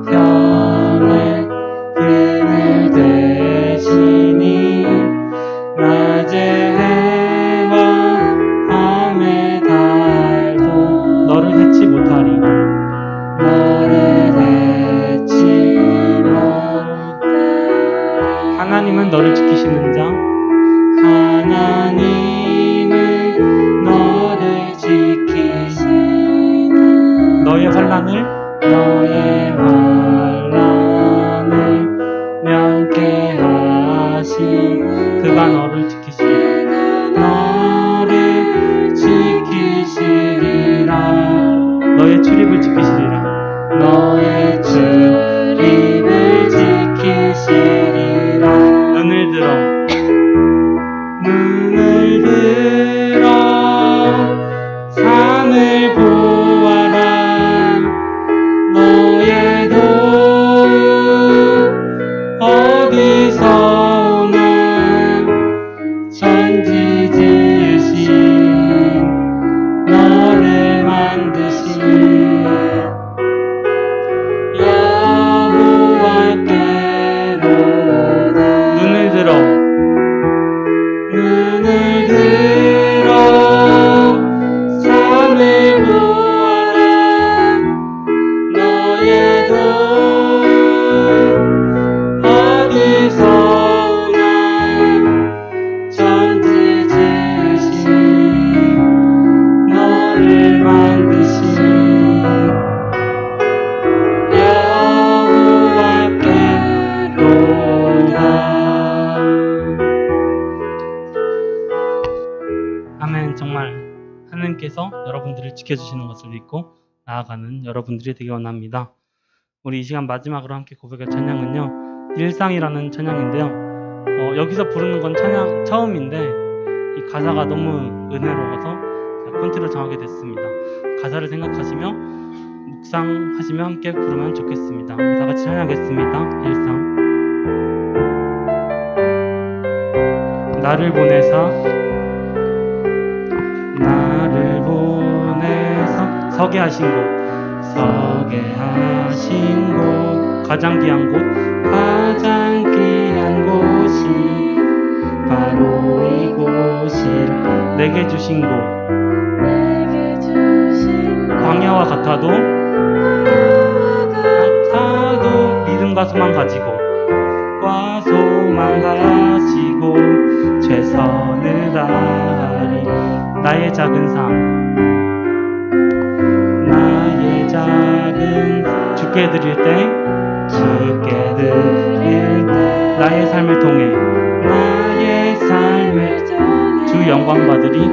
우편에 그늘 대시니 낮의 해와 밤의 달도 너를 해치 못하리. 하나님은 너를 지키시는 자. 하나님은 너를 지키시는 너의 환난을 면케하신 그가 너를 지키시리라. 너를 지키시리라. 너의 출입을 지키시리라. 너의 출입을 지키시리라. 눈을 들어 산을 보아라. 너의 도움 어디서 오나. 천지 지으신 너를 만드신 여호와께로다. 눈을 들어 산을 보아라. 너의 도움 어디서 오나. 천지 지으신 너를 만드신 여호와께로다. 아멘. 정말 하나님께서 여러분들을 지켜주시는 것을 믿고 나아가는 여러분들이 되기 원합니다. 우리 이 시간 마지막으로 함께 고백할 찬양은요, 일상이라는 찬양인데요. 여기서 부르는 건 찬양 처음인데 이 가사가 너무 은혜로워서 콘티로 정하게 됐습니다. 가사를 생각하시며 묵상하시며 함께 부르면 좋겠습니다. 우리 다 같이 찬양하겠습니다. 일상. 나를 보내사 서게 하신 곳, 가장 귀한 곳이 바로 이곳이라. 내게 주신 곳, 광야와 같아도 믿음과 소망 가지고 최선을 다하리. 나의 작은 삶 주께 드릴 때 나의 삶을 통해 주 영광 받으리.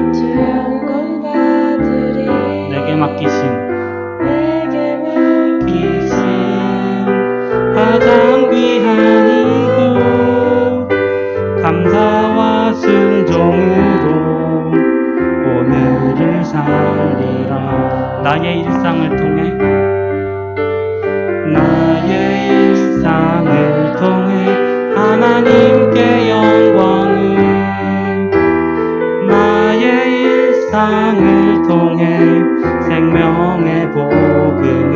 내게 맡기신 가장 귀한 이곳, 감사와 순종으로 오늘을 살리라. 나의 일상을 통해 하나님께 영광을, 나의 일상을 통해 생명의 복음을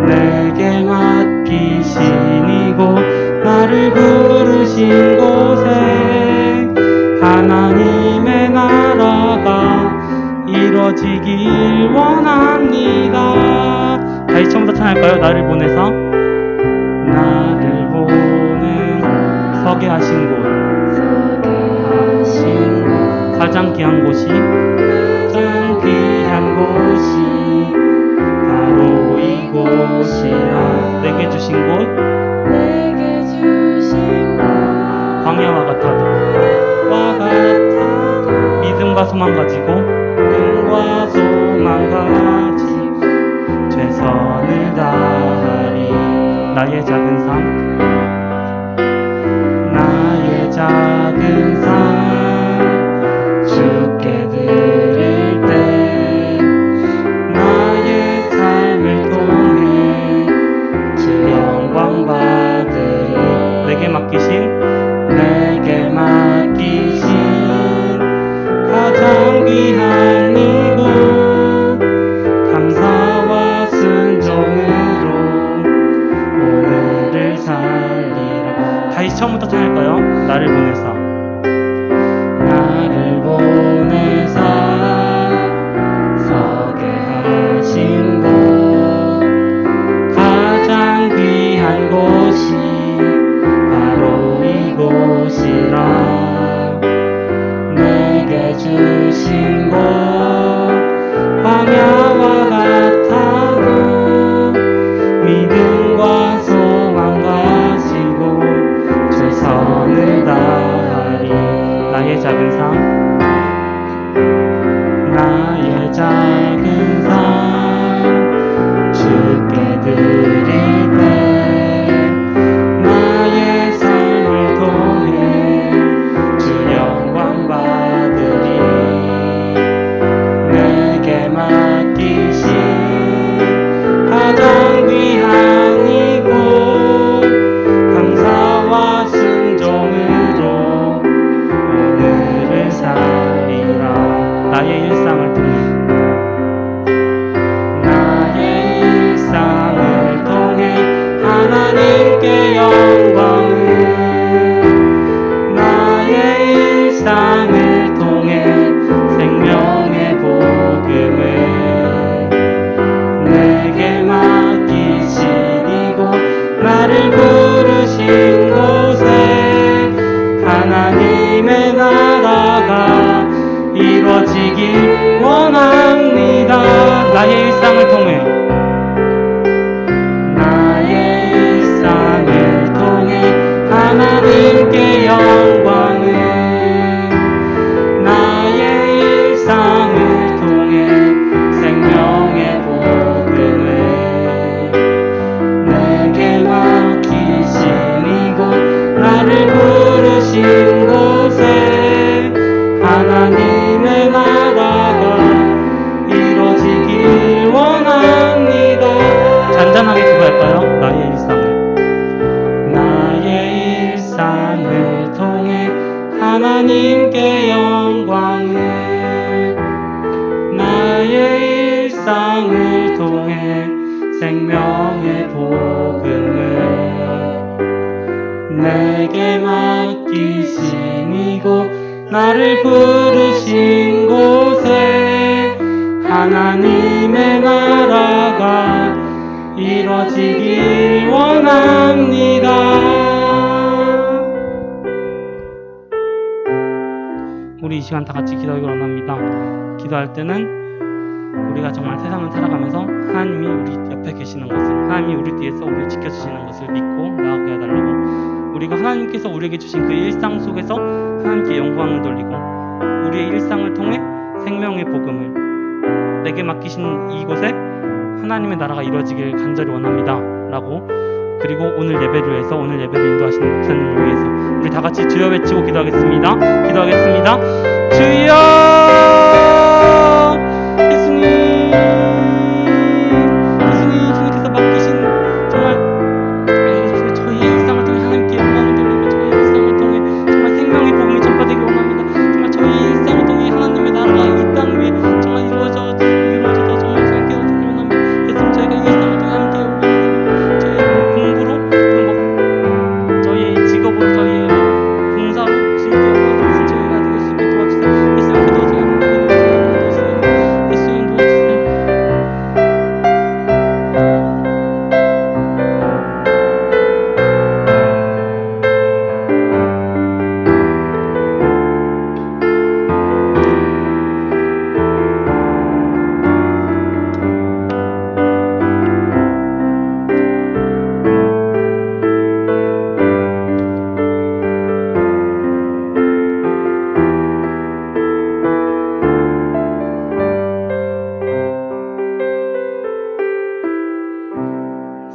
내게 맡기신 이곳, 나를 부르신 곳에 하나님의 나라가 이루어지길 원합니다. 다시 처음부터 찬양할까요? 나를 보내서 서게 하신 곳, 가장 귀한 곳이 바로 이곳이라. 내게 주신 곳, 광야와 같아도 믿음과 소망 가지고 최선을 다하리. 나의 작은 삶 주께 드릴 때 나의 삶을 통해 주 영광 받으리. 내게 맡기신 가장 귀한 이곳, 감사 광야와 같아도 믿음과 소망 가지고 최선을 다하리. 나의 작은 삶 주께 드릴 때 나의 삶을 통해 주 영광 받으리. 내게 맡기신 가장 귀한 이곳 감사와 순종으로 오늘을 살리라. 나의 일상을 통해 하나님께 영광을 나의 일상을 통해 생명의 복음을 내게 맡기신 이곳 나를 부르신 곳에 하나님의 나라가 이루어지길 원합니다. 나의 일상을 통해 하나님께 영광을 나의 일상을 통해 생명의 복음을 내게 맡기신 이곳 나를 부르신 곳에 하나님의 나라가 이루어지길 원합니다. 잔잔하게 기도할까요? 나의 일상을 통해 하나님께 영광을 나의 일상을 통해 생명의 복음을 내게 맡기신 이곳 나를 부르신 곳에 하나님의 나라가 이루어지길 원합니다. 우리 이 시간 다 같이 기도하기를 원합니다. 기도할 때는 우리가 정말 세상을 살아가면서 하나님이 우리 옆에 계시는 것을, 하나님이 우리 뒤에서 우리를 지켜주시는 것을 믿고 나아가게 해달라고, 우리가 하나님께서 우리에게 주신 그 일상 속에서 하나님께 영광을 돌리고 우리의 일상을 통해 생명의 복음을 내게 맡기신 이곳에 하나님의 나라가 이루어지길 간절히 원합니다 라고, 그리고 오늘 예배를 위해서, 오늘 예배를 인도하시는 목사님을 위해서 우리 다 같이 주여 외치고 기도하겠습니다. 기도하겠습니다. 주여! 예수님, 주님께서 맡기신 정말 저희의 일상을 통해 하나님께 영광을 돌리고 저희의 일상을 통해 정말 생명의 복음이 전파되길 원합니다. 정말 저희의 일상을 통해 하나님의 나라가 이 땅 위에 정말 이루어져서 정말 상태어지길 원합니다. 예수님, 저희가 이 일상을 통해 하나님께 영광을 돌리고 저희의 공부로, 저희의 직업으로, 저희의 봉사로 주님께 영광을 돌리신 저희가 되길 수 있게 도와주세요. 예수님, 도와주세요. 예수님, 도와주세요.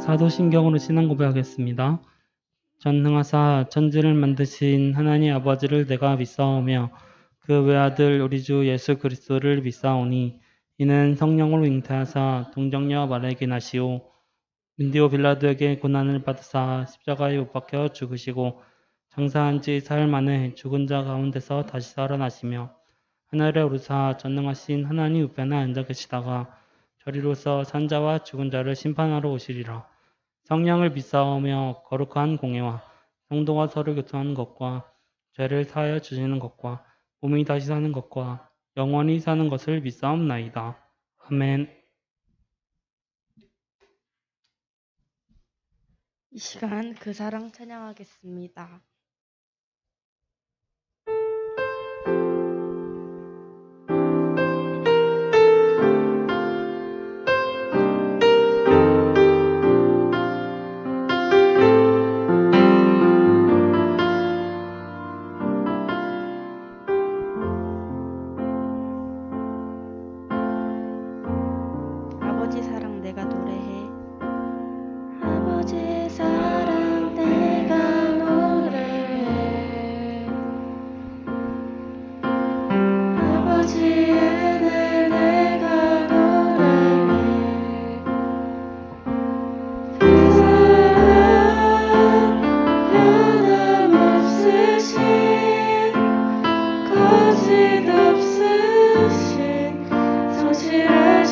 사도신경으로 신앙 고백하겠습니다. 전능하사 천지를 만드신 하나님 아버지를 내가 믿사오며 그 외아들 우리 주 예수 그리스도를 믿사오니 이는 성령으로 잉태하사 동정녀 마리아에게 나시오 문디오 빌라도에게 고난을 받으사 십자가에 못 박혀 죽으시고 장사한 지 사흘 만에 죽은 자 가운데서 다시 살아나시며 하늘에 오르사 전능하신 하나님 우편에 앉아 계시다가 저리로서 산자와 죽은 자를 심판하러 오시리라. 성령을 믿사오며 거룩한 공예와 성도가 서로 교통하는 것과 죄를 사하여 주시는 것과 몸이 다시 사는 것과 영원히 사는 것을 믿사옵나이다. 아멘. 이 시간 그 사랑 찬양하겠습니다.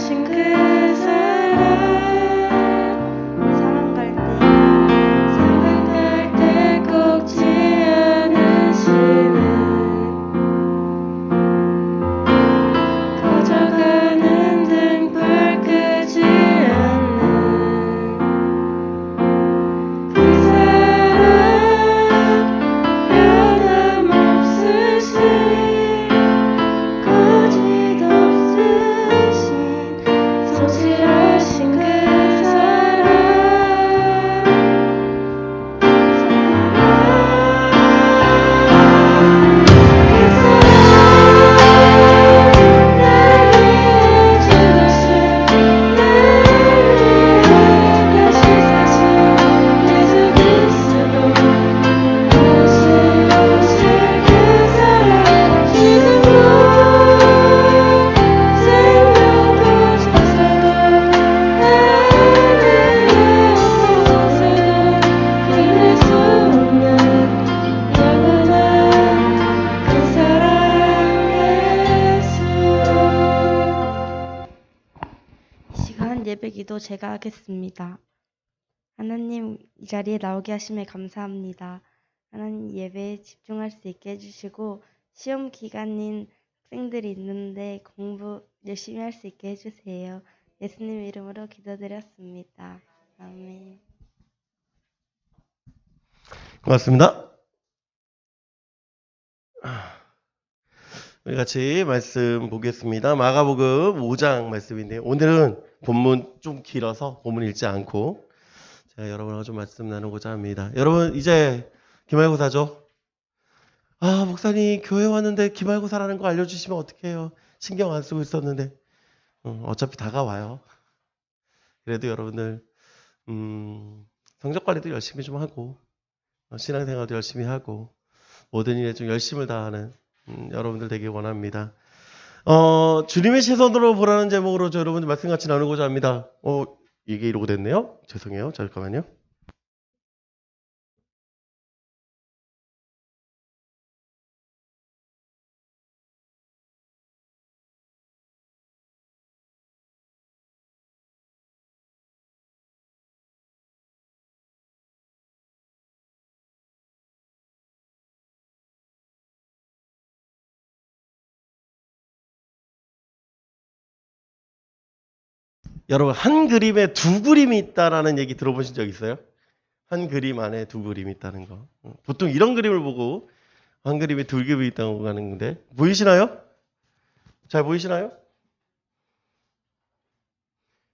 성실하신 그 사랑 사랑 갈 때 꺾지 않으시는 꺼져가는 등불 끄지 않는 그 사랑 변함없으신 거짓없으신 성실하신 그 사랑 예배기도 제가 하겠습니다. 하나님, 이 자리에 나오게 하심에 감사합니다. 하나님, 예배에 집중할 수 있게 해주시고 시험 기간인 학생들이 있는데 공부 열심히 할 수 있게 해주세요. 예수님 이름으로 기도드렸습니다. 아멘. 고맙습니다. 우리 같이 말씀 보겠습니다. 마가복음 5장 말씀인데요. 오늘은 본문 좀 길어서 본문 읽지 않고 제가 여러분하고 좀 말씀 나누고자 합니다. 여러분 이제 기말고사죠? 아 목사님 교회 왔는데 기말고사라는 거 알려주시면 어떡해요? 신경 안 쓰고 있었는데 어차피 다가와요. 그래도 여러분들 성적 관리도 열심히 좀 하고 신앙생활도 열심히 하고 모든 일에 좀 열심을 다하는 여러분들 되길 원합니다. 주님의 시선으로 보라는 제목으로 저 여러분들 말씀 같이 나누고자 합니다. 이게 이러고 됐네요. 죄송해요. 잠깐만요. 여러분 한 그림에 두 그림이 있다라는 얘기 들어보신 적 있어요? 한 그림 안에 두 그림이 있다는 거. 보통 이런 그림을 보고 한 그림에 두 그림이 있다고 하는 건데 보이시나요? 잘 보이시나요?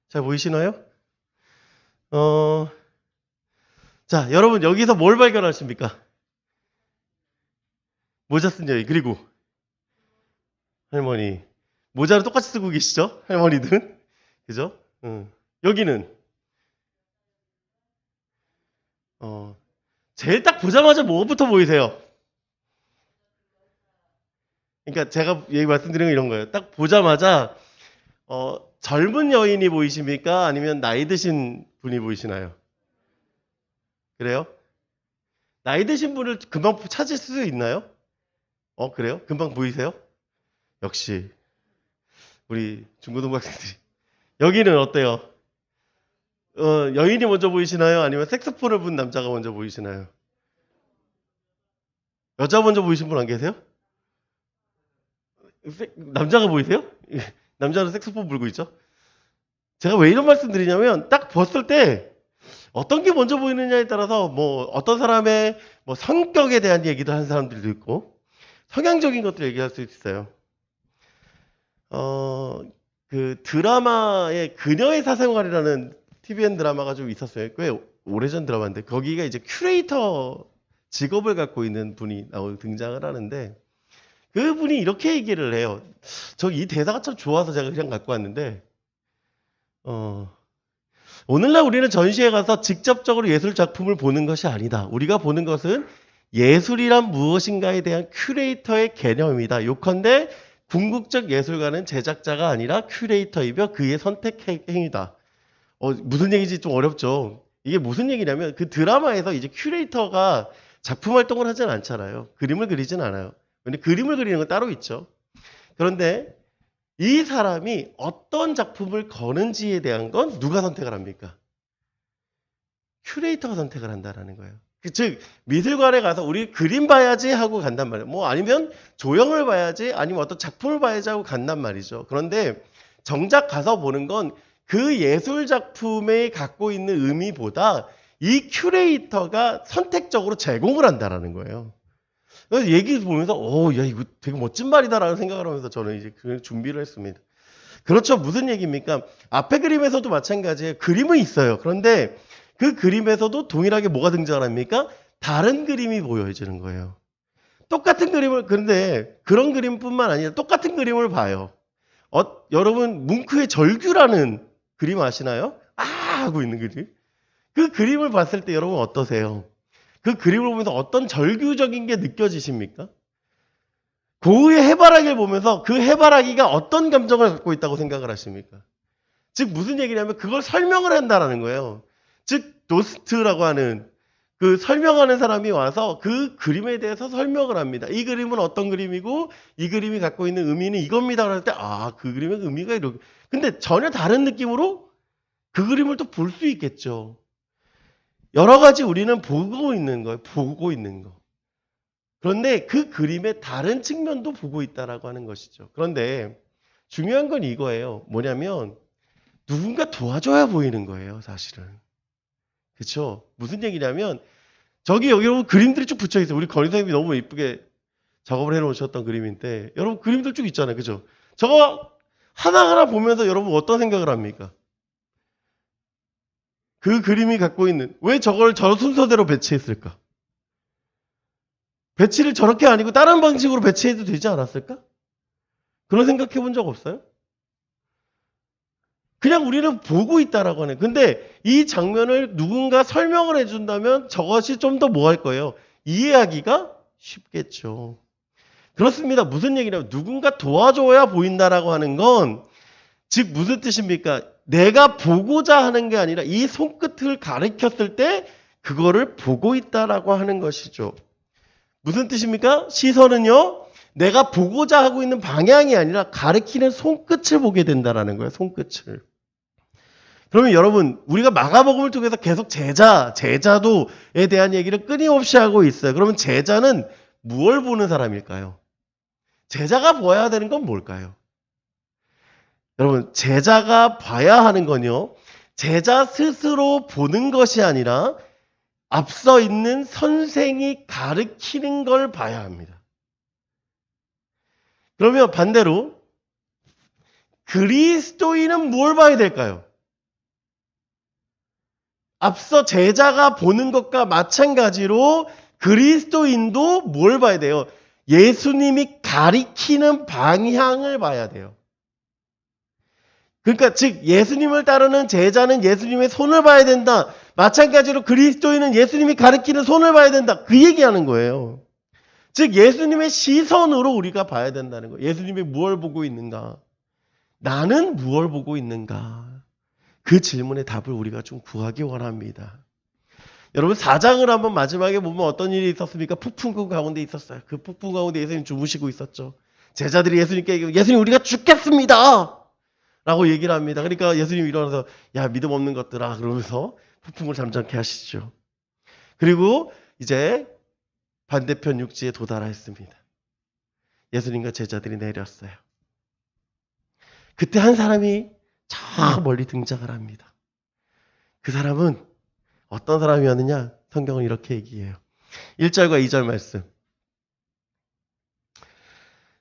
잘 보이시나요? 자, 여러분 여기서 뭘 발견하십니까? 모자 쓴 여인 그리고 할머니 모자를 똑같이 쓰고 계시죠? 할머니들은 그죠? 여기는 제일 딱 보자마자 뭐부터 보이세요? 그러니까 제가 얘기 말씀드리는 건 이런 거예요. 딱 보자마자 젊은 여인이 보이십니까? 아니면 나이 드신 분이 보이시나요? 그래요? 나이 드신 분을 금방 찾을 수 있나요? 그래요? 금방 보이세요? 역시 우리 중고등학생들이 여기는 어때요? 여인이 먼저 보이시나요? 아니면 색소폰을 분 남자가 먼저 보이시나요? 여자 먼저 보이신 분 안 계세요? 남자가 보이세요? 남자는 색소폰 불고 있죠? 제가 왜 이런 말씀 드리냐면 딱 봤을 때 어떤 게 먼저 보이느냐에 따라서 뭐 어떤 사람의 뭐 성격에 대한 얘기도 하는 사람들도 있고 성향적인 것들 얘기할 수 있어요. 그 드라마의 그녀의 사생활이라는 TVN 드라마가 좀 있었어요. 꽤 오래전 드라마인데 거기가 이제 큐레이터 직업을 갖고 있는 분이 등장을 하는데 그분이 이렇게 얘기를 해요. 저 이 대사가 참 좋아서 제가 그냥 갖고 왔는데 오늘날 우리는 전시회 가서 직접적으로 예술 작품을 보는 것이 아니다. 우리가 보는 것은 예술이란 무엇인가에 대한 큐레이터의 개념이다. 요컨대 궁극적 예술가는 제작자가 아니라 큐레이터이며 그의 선택 행위다. 무슨 얘기인지 좀 어렵죠. 이게 무슨 얘기냐면 그 드라마에서 이제 큐레이터가 작품 활동을 하진 않잖아요. 그림을 그리진 않아요. 근데 그림을 그리는 건 따로 있죠. 그런데 이 사람이 어떤 작품을 거는지에 대한 건 누가 선택을 합니까? 큐레이터가 선택을 한다라는 거예요. 즉 미술관에 가서 우리 그림 봐야지 하고 간단 말이에요. 뭐 아니면 조형을 봐야지, 아니면 어떤 작품을 봐야지 하고 간단 말이죠. 그런데 정작 가서 보는 건 그 예술 작품에 갖고 있는 의미보다 이 큐레이터가 선택적으로 제공을 한다라는 거예요. 그래서 얘기 보면서 야 이거 되게 멋진 말이다라는 생각을 하면서 저는 이제 그 준비를 했습니다. 그렇죠. 무슨 얘기입니까? 앞에 그림에서도 마찬가지예요. 그림은 있어요. 그런데 그 그림에서도 동일하게 뭐가 등장합니까? 다른 그림이 보여지는 거예요. 똑같은 그림을, 그런데 그런 그림뿐만 아니라 똑같은 그림을 봐요. 여러분 뭉크의 절규라는 그림 아시나요? 하고 있는 그림. 그 그림을 봤을 때 여러분 어떠세요? 그 그림을 보면서 어떤 절규적인 게 느껴지십니까? 고흐의 해바라기를 보면서 그 해바라기가 어떤 감정을 갖고 있다고 생각을 하십니까? 즉 무슨 얘기냐면 그걸 설명을 한다라는 거예요. 즉 도스트라고 하는 그 설명하는 사람이 와서 그 그림에 대해서 설명을 합니다. 이 그림은 어떤 그림이고 이 그림이 갖고 있는 의미는 이겁니다. 그럴 때 그 그림의 의미가 이렇게. 근데 전혀 다른 느낌으로 그 그림을 또 볼 수 있겠죠. 여러 가지 우리는 보고 있는 거예요. 보고 있는 거. 그런데 그 그림의 다른 측면도 보고 있다라고 하는 것이죠. 그런데 중요한 건 이거예요. 뭐냐면 누군가 도와줘야 보이는 거예요, 사실은. 그렇죠? 무슨 얘기냐면 여기 여러분 그림들이 쭉 붙여 있어요. 우리 건희 선생님이 너무 예쁘게 작업을 해놓으셨던 그림인데 여러분 그림들 쭉 있잖아요. 그죠? 저거 하나하나 보면서 여러분 어떤 생각을 합니까? 그 그림이 갖고 있는, 왜 저걸 저 순서대로 배치했을까? 배치를 저렇게 아니고 다른 방식으로 배치해도 되지 않았을까? 그런 생각해 본 적 없어요? 그냥 우리는 보고 있다라고 하네. 근데 이 장면을 누군가 설명을 해준다면 저것이 좀 더 뭐 할 거예요? 이해하기가 쉽겠죠. 그렇습니다. 무슨 얘기냐면 누군가 도와줘야 보인다라고 하는 건 즉 무슨 뜻입니까? 내가 보고자 하는 게 아니라 이 손끝을 가리켰을 때 그거를 보고 있다라고 하는 것이죠. 무슨 뜻입니까? 시선은요. 내가 보고자 하고 있는 방향이 아니라 가리키는 손끝을 보게 된다라는 거예요. 손끝을. 그러면 여러분 우리가 마가복음을 통해서 계속 제자도에 대한 얘기를 끊임없이 하고 있어요. 그러면 제자는 무엇을 보는 사람일까요? 제자가 봐야 되는 건 뭘까요? 여러분 제자가 봐야 하는 건요. 제자 스스로 보는 것이 아니라 앞서 있는 선생이 가르치는 걸 봐야 합니다. 그러면 반대로 그리스도인은 뭘 봐야 될까요? 앞서 제자가 보는 것과 마찬가지로 그리스도인도 뭘 봐야 돼요? 예수님이 가리키는 방향을 봐야 돼요. 그러니까 즉 예수님을 따르는 제자는 예수님의 손을 봐야 된다. 마찬가지로 그리스도인은 예수님이 가리키는 손을 봐야 된다. 그 얘기하는 거예요. 즉 예수님의 시선으로 우리가 봐야 된다는 거예요. 예수님이 무엇을 보고 있는가? 나는 무엇을 보고 있는가? 그 질문의 답을 우리가 좀 구하기 원합니다. 여러분 4장을 한번 마지막에 보면 어떤 일이 있었습니까? 폭풍 가운데 있었어요. 그 폭풍 가운데 예수님 주무시고 있었죠. 제자들이 예수님께 얘기해요. 예수님 우리가 죽겠습니다. 라고 얘기를 합니다. 그러니까 예수님이 일어나서 야 믿음 없는 것들아 그러면서 폭풍을 잠잠케 하시죠. 그리고 이제 반대편 육지에 도달했습니다. 예수님과 제자들이 내렸어요. 그때 한 사람이 저 멀리 등장을 합니다. 그 사람은 어떤 사람이었느냐? 성경은 이렇게 얘기해요. 1절과 2절 말씀.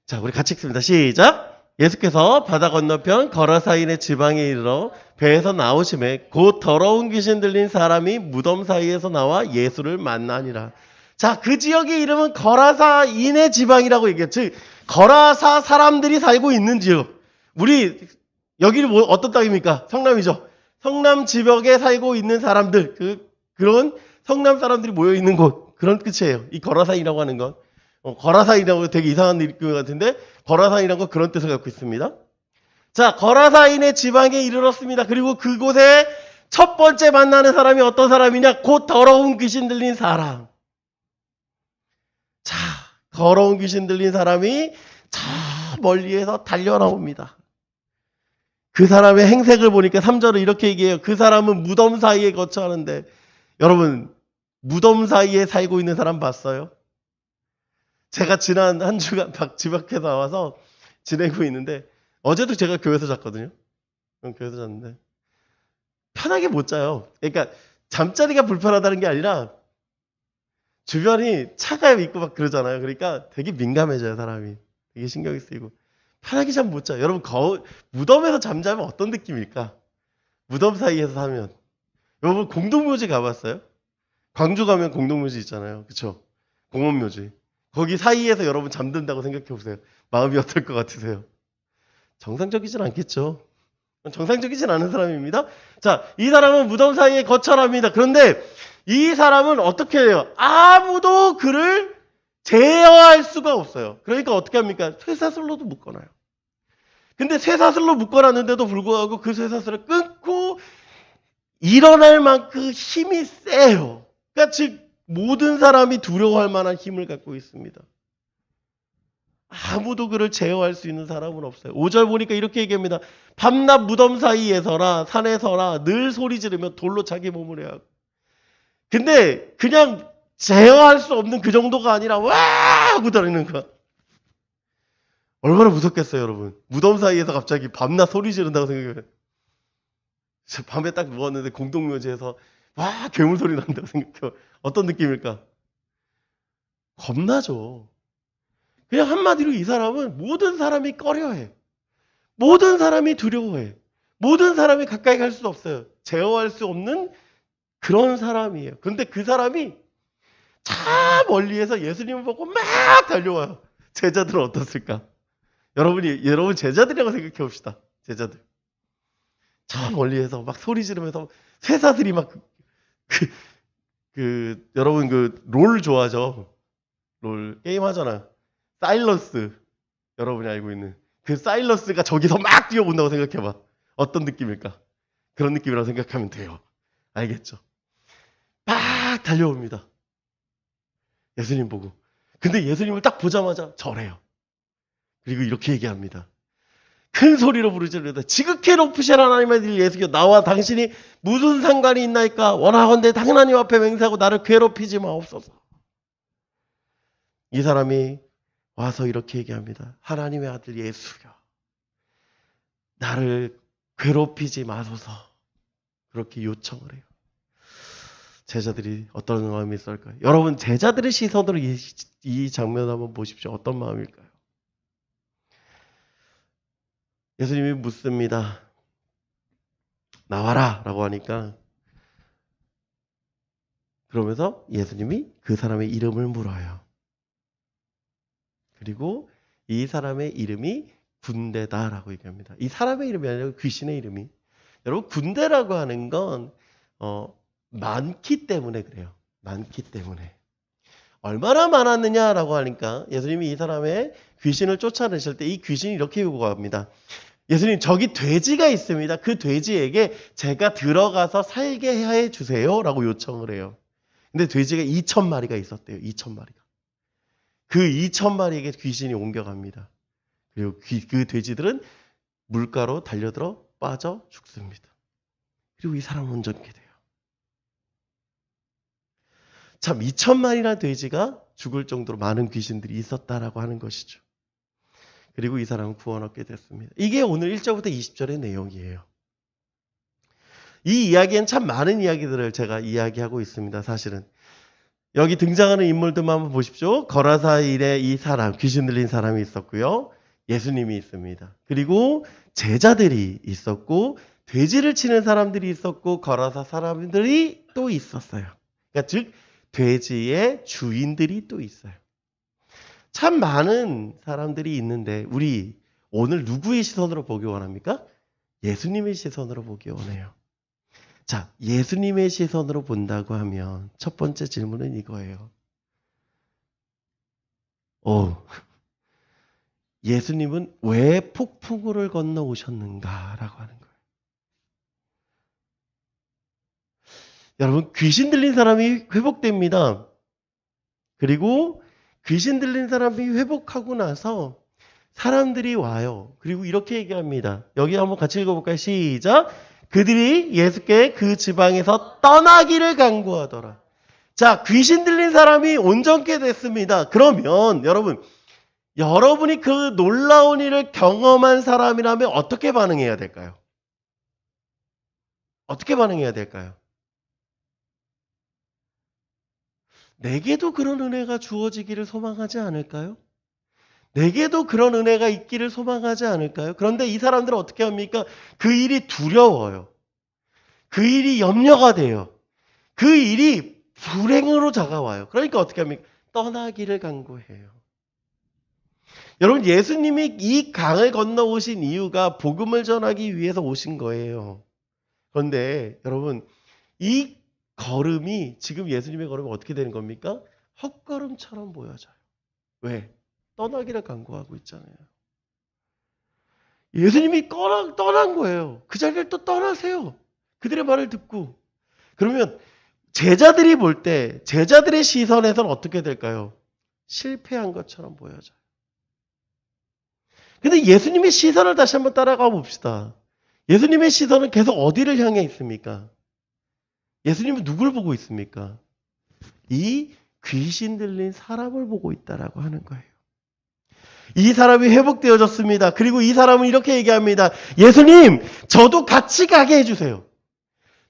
자, 우리 같이 읽습니다. 시작! 예수께서 바다 건너편 거라사인의 지방에 이르러 배에서 나오심에 곧 더러운 귀신 들린 사람이 무덤 사이에서 나와 예수를 만나니라. 자, 그 지역의 이름은 거라사인의 지방이라고 얘기해요. 즉 거라사 사람들이 살고 있는 지역. 우리 여기는 뭐 어떤 땅입니까? 성남이죠. 성남 지역에 살고 있는 사람들, 그런 성남 사람들이 모여 있는 곳, 그런 끝이에요. 이 거라사인이라고 하는 건. 거라사인이라고 되게 이상한 느낌 같은데 거라사인이라는 건 그런 뜻을 갖고 있습니다. 자, 거라사인의 지방에 이르렀습니다. 그리고 그곳에 첫 번째 만나는 사람이 어떤 사람이냐? 곧 더러운 귀신 들린 사람. 자, 더러운 귀신 들린 사람이 저 멀리에서 달려나옵니다. 그 사람의 행색을 보니까 3절을 이렇게 얘기해요. 그 사람은 무덤 사이에 거처하는데, 여러분 무덤 사이에 살고 있는 사람 봤어요? 제가 지난 한 주간 집 밖에 나와서 지내고 있는데, 어제도 제가 교회에서 잤거든요. 교회에서 잤는데 편하게 못 자요. 그러니까 잠자리가 불편하다는 게 아니라 주변이 차가 있고 막 그러잖아요. 그러니까 되게 민감해져요, 사람이. 되게 신경이 쓰이고 편하게 잠 못 자요. 여러분 무덤에서 잠자면 어떤 느낌일까? 무덤 사이에서 사면. 여러분 공동묘지 가봤어요? 광주 가면 공동묘지 있잖아요. 그쵸? 공원묘지. 거기 사이에서 여러분 잠든다고 생각해 보세요. 마음이 어떨 것 같으세요? 정상적이진 않겠죠. 정상적이진 않은 사람입니다. 자, 이 사람은 무덤 사이에 거처랍니다. 그런데 이 사람은 어떻게 해요? 아무도 그를 제어할 수가 없어요. 그러니까 어떻게 합니까? 쇠사슬로도 묶어놔요. 근데 쇠사슬로 묶어놨는데도 불구하고 그 쇠사슬을 끊고 일어날 만큼 힘이 세요. 그러니까 즉 모든 사람이 두려워할 만한 힘을 갖고 있습니다. 아무도 그를 제어할 수 있는 사람은 없어요. 5절 보니까 이렇게 얘기합니다. 밤낮 무덤 사이에서나 산에서나 늘 소리 지르며 돌로 자기 몸을 해야 하고. 근데 그냥 제어할 수 없는 그 정도가 아니라 와 하고 다니는 거야. 얼마나 무섭겠어요, 여러분. 무덤 사이에서 갑자기 밤낮 소리 지른다고 생각해요. 밤에 딱 누웠는데 공동묘지에서 와 괴물 소리 난다고 생각해요. 어떤 느낌일까? 겁나죠. 그냥 한마디로 이 사람은 모든 사람이 꺼려해. 모든 사람이 두려워해. 모든 사람이 가까이 갈 수 없어요. 제어할 수 없는 그런 사람이에요. 그런데 그 사람이 저 멀리에서 예수님을 보고 막 달려와요. 제자들은 어떻을까? 여러분 제자들이라고 생각해 봅시다. 제자들. 저 멀리에서 막 소리 지르면서 쇠사슬이 막 여러분 롤 좋아하죠? 롤 게임 하잖아. 사일러스. 여러분이 알고 있는 그 사일러스가 저기서 막 뛰어온다고 생각해봐. 어떤 느낌일까? 그런 느낌이라고 생각하면 돼요. 알겠죠? 막 달려옵니다. 예수님 보고. 근데 예수님을 딱 보자마자 절해요. 그리고 이렇게 얘기합니다. 큰 소리로 부르짖으려다 지극히 높으신 하나님의 일 예수여 나와 당신이 무슨 상관이 있나이까? 원하건대 하나님 앞에 맹세하고 나를 괴롭히지 마옵소서. 이 사람이 와서 이렇게 얘기합니다. 하나님의 아들 예수여 나를 괴롭히지 마소서. 그렇게 요청을 해요. 제자들이 어떤 마음이 있을까요? 여러분 제자들의 시선으로 이 장면을 한번 보십시오. 어떤 마음일까요? 예수님이 묻습니다. 나와라 라고 하니까 그러면서 예수님이 그 사람의 이름을 물어요. 그리고 이 사람의 이름이 군대다라고 얘기합니다. 이 사람의 이름이 아니라 귀신의 이름이. 여러분 군대라고 하는 건 많기 때문에 그래요. 많기 때문에. 얼마나 많았느냐라고 하니까 예수님이 이 사람의 귀신을 쫓아내실 때 이 귀신이 이렇게 요구합니다. 예수님 저기 돼지가 있습니다. 그 돼지에게 제가 들어가서 살게 해 주세요 라고 요청을 해요. 근데 돼지가 2,000마리가 있었대요. 2,000마리가. 그 2,000마리에게 귀신이 옮겨갑니다. 그리고 그 돼지들은 물가로 달려들어 빠져 죽습니다. 그리고 이 사람은 온전케 돼요. 참 2,000마리나 돼지가 죽을 정도로 많은 귀신들이 있었다라고 하는 것이죠. 그리고 이 사람은 구원 얻게 됐습니다. 이게 오늘 1절부터 20절의 내용이에요. 이 이야기엔 참 많은 이야기들을 제가 이야기하고 있습니다. 사실은. 여기 등장하는 인물들만 한번 보십시오. 거라사 일에 이 사람, 귀신 들린 사람이 있었고요. 예수님이 있습니다. 그리고 제자들이 있었고 돼지를 치는 사람들이 있었고 거라사 사람들이 또 있었어요. 그러니까 즉 돼지의 주인들이 또 있어요. 참 많은 사람들이 있는데 우리 오늘 누구의 시선으로 보기 원합니까? 예수님의 시선으로 보기 원해요. 자, 예수님의 시선으로 본다고 하면 첫 번째 질문은 이거예요. 예수님은 왜 폭풍우를 건너 오셨는가라고 하는 거예요. 여러분, 귀신 들린 사람이 회복됩니다. 그리고 귀신 들린 사람이 회복하고 나서 사람들이 와요. 그리고 이렇게 얘기합니다. 여기 한번 같이 읽어볼까요? 시작. 그들이 예수께 그 지방에서 떠나기를 간구하더라. 자, 귀신 들린 사람이 온전케 됐습니다. 그러면 여러분이 그 놀라운 일을 경험한 사람이라면 어떻게 반응해야 될까요? 어떻게 반응해야 될까요? 내게도 그런 은혜가 주어지기를 소망하지 않을까요? 내게도 그런 은혜가 있기를 소망하지 않을까요? 그런데 이 사람들은 어떻게 합니까? 그 일이 두려워요. 그 일이 염려가 돼요. 그 일이 불행으로 다가와요. 그러니까 어떻게 합니까? 떠나기를 간구해요. 여러분, 예수님이 이 강을 건너오신 이유가 복음을 전하기 위해서 오신 거예요. 그런데 여러분, 이 걸음이 지금 예수님의 걸음이 어떻게 되는 겁니까? 헛걸음처럼 보여져요. 왜? 떠나기를 간구하고 있잖아요. 예수님이 떠난 거예요. 그 자리를 또 떠나세요. 그들의 말을 듣고. 그러면 제자들이 볼 때 제자들의 시선에서는 어떻게 될까요? 실패한 것처럼 보여져요. 근데 예수님의 시선을 다시 한번 따라가 봅시다. 예수님의 시선은 계속 어디를 향해 있습니까? 예수님은 누굴 보고 있습니까? 이 귀신 들린 사람을 보고 있다라고 하는 거예요. 이 사람이 회복되어졌습니다. 그리고 이 사람은 이렇게 얘기합니다. 예수님, 저도 같이 가게 해주세요.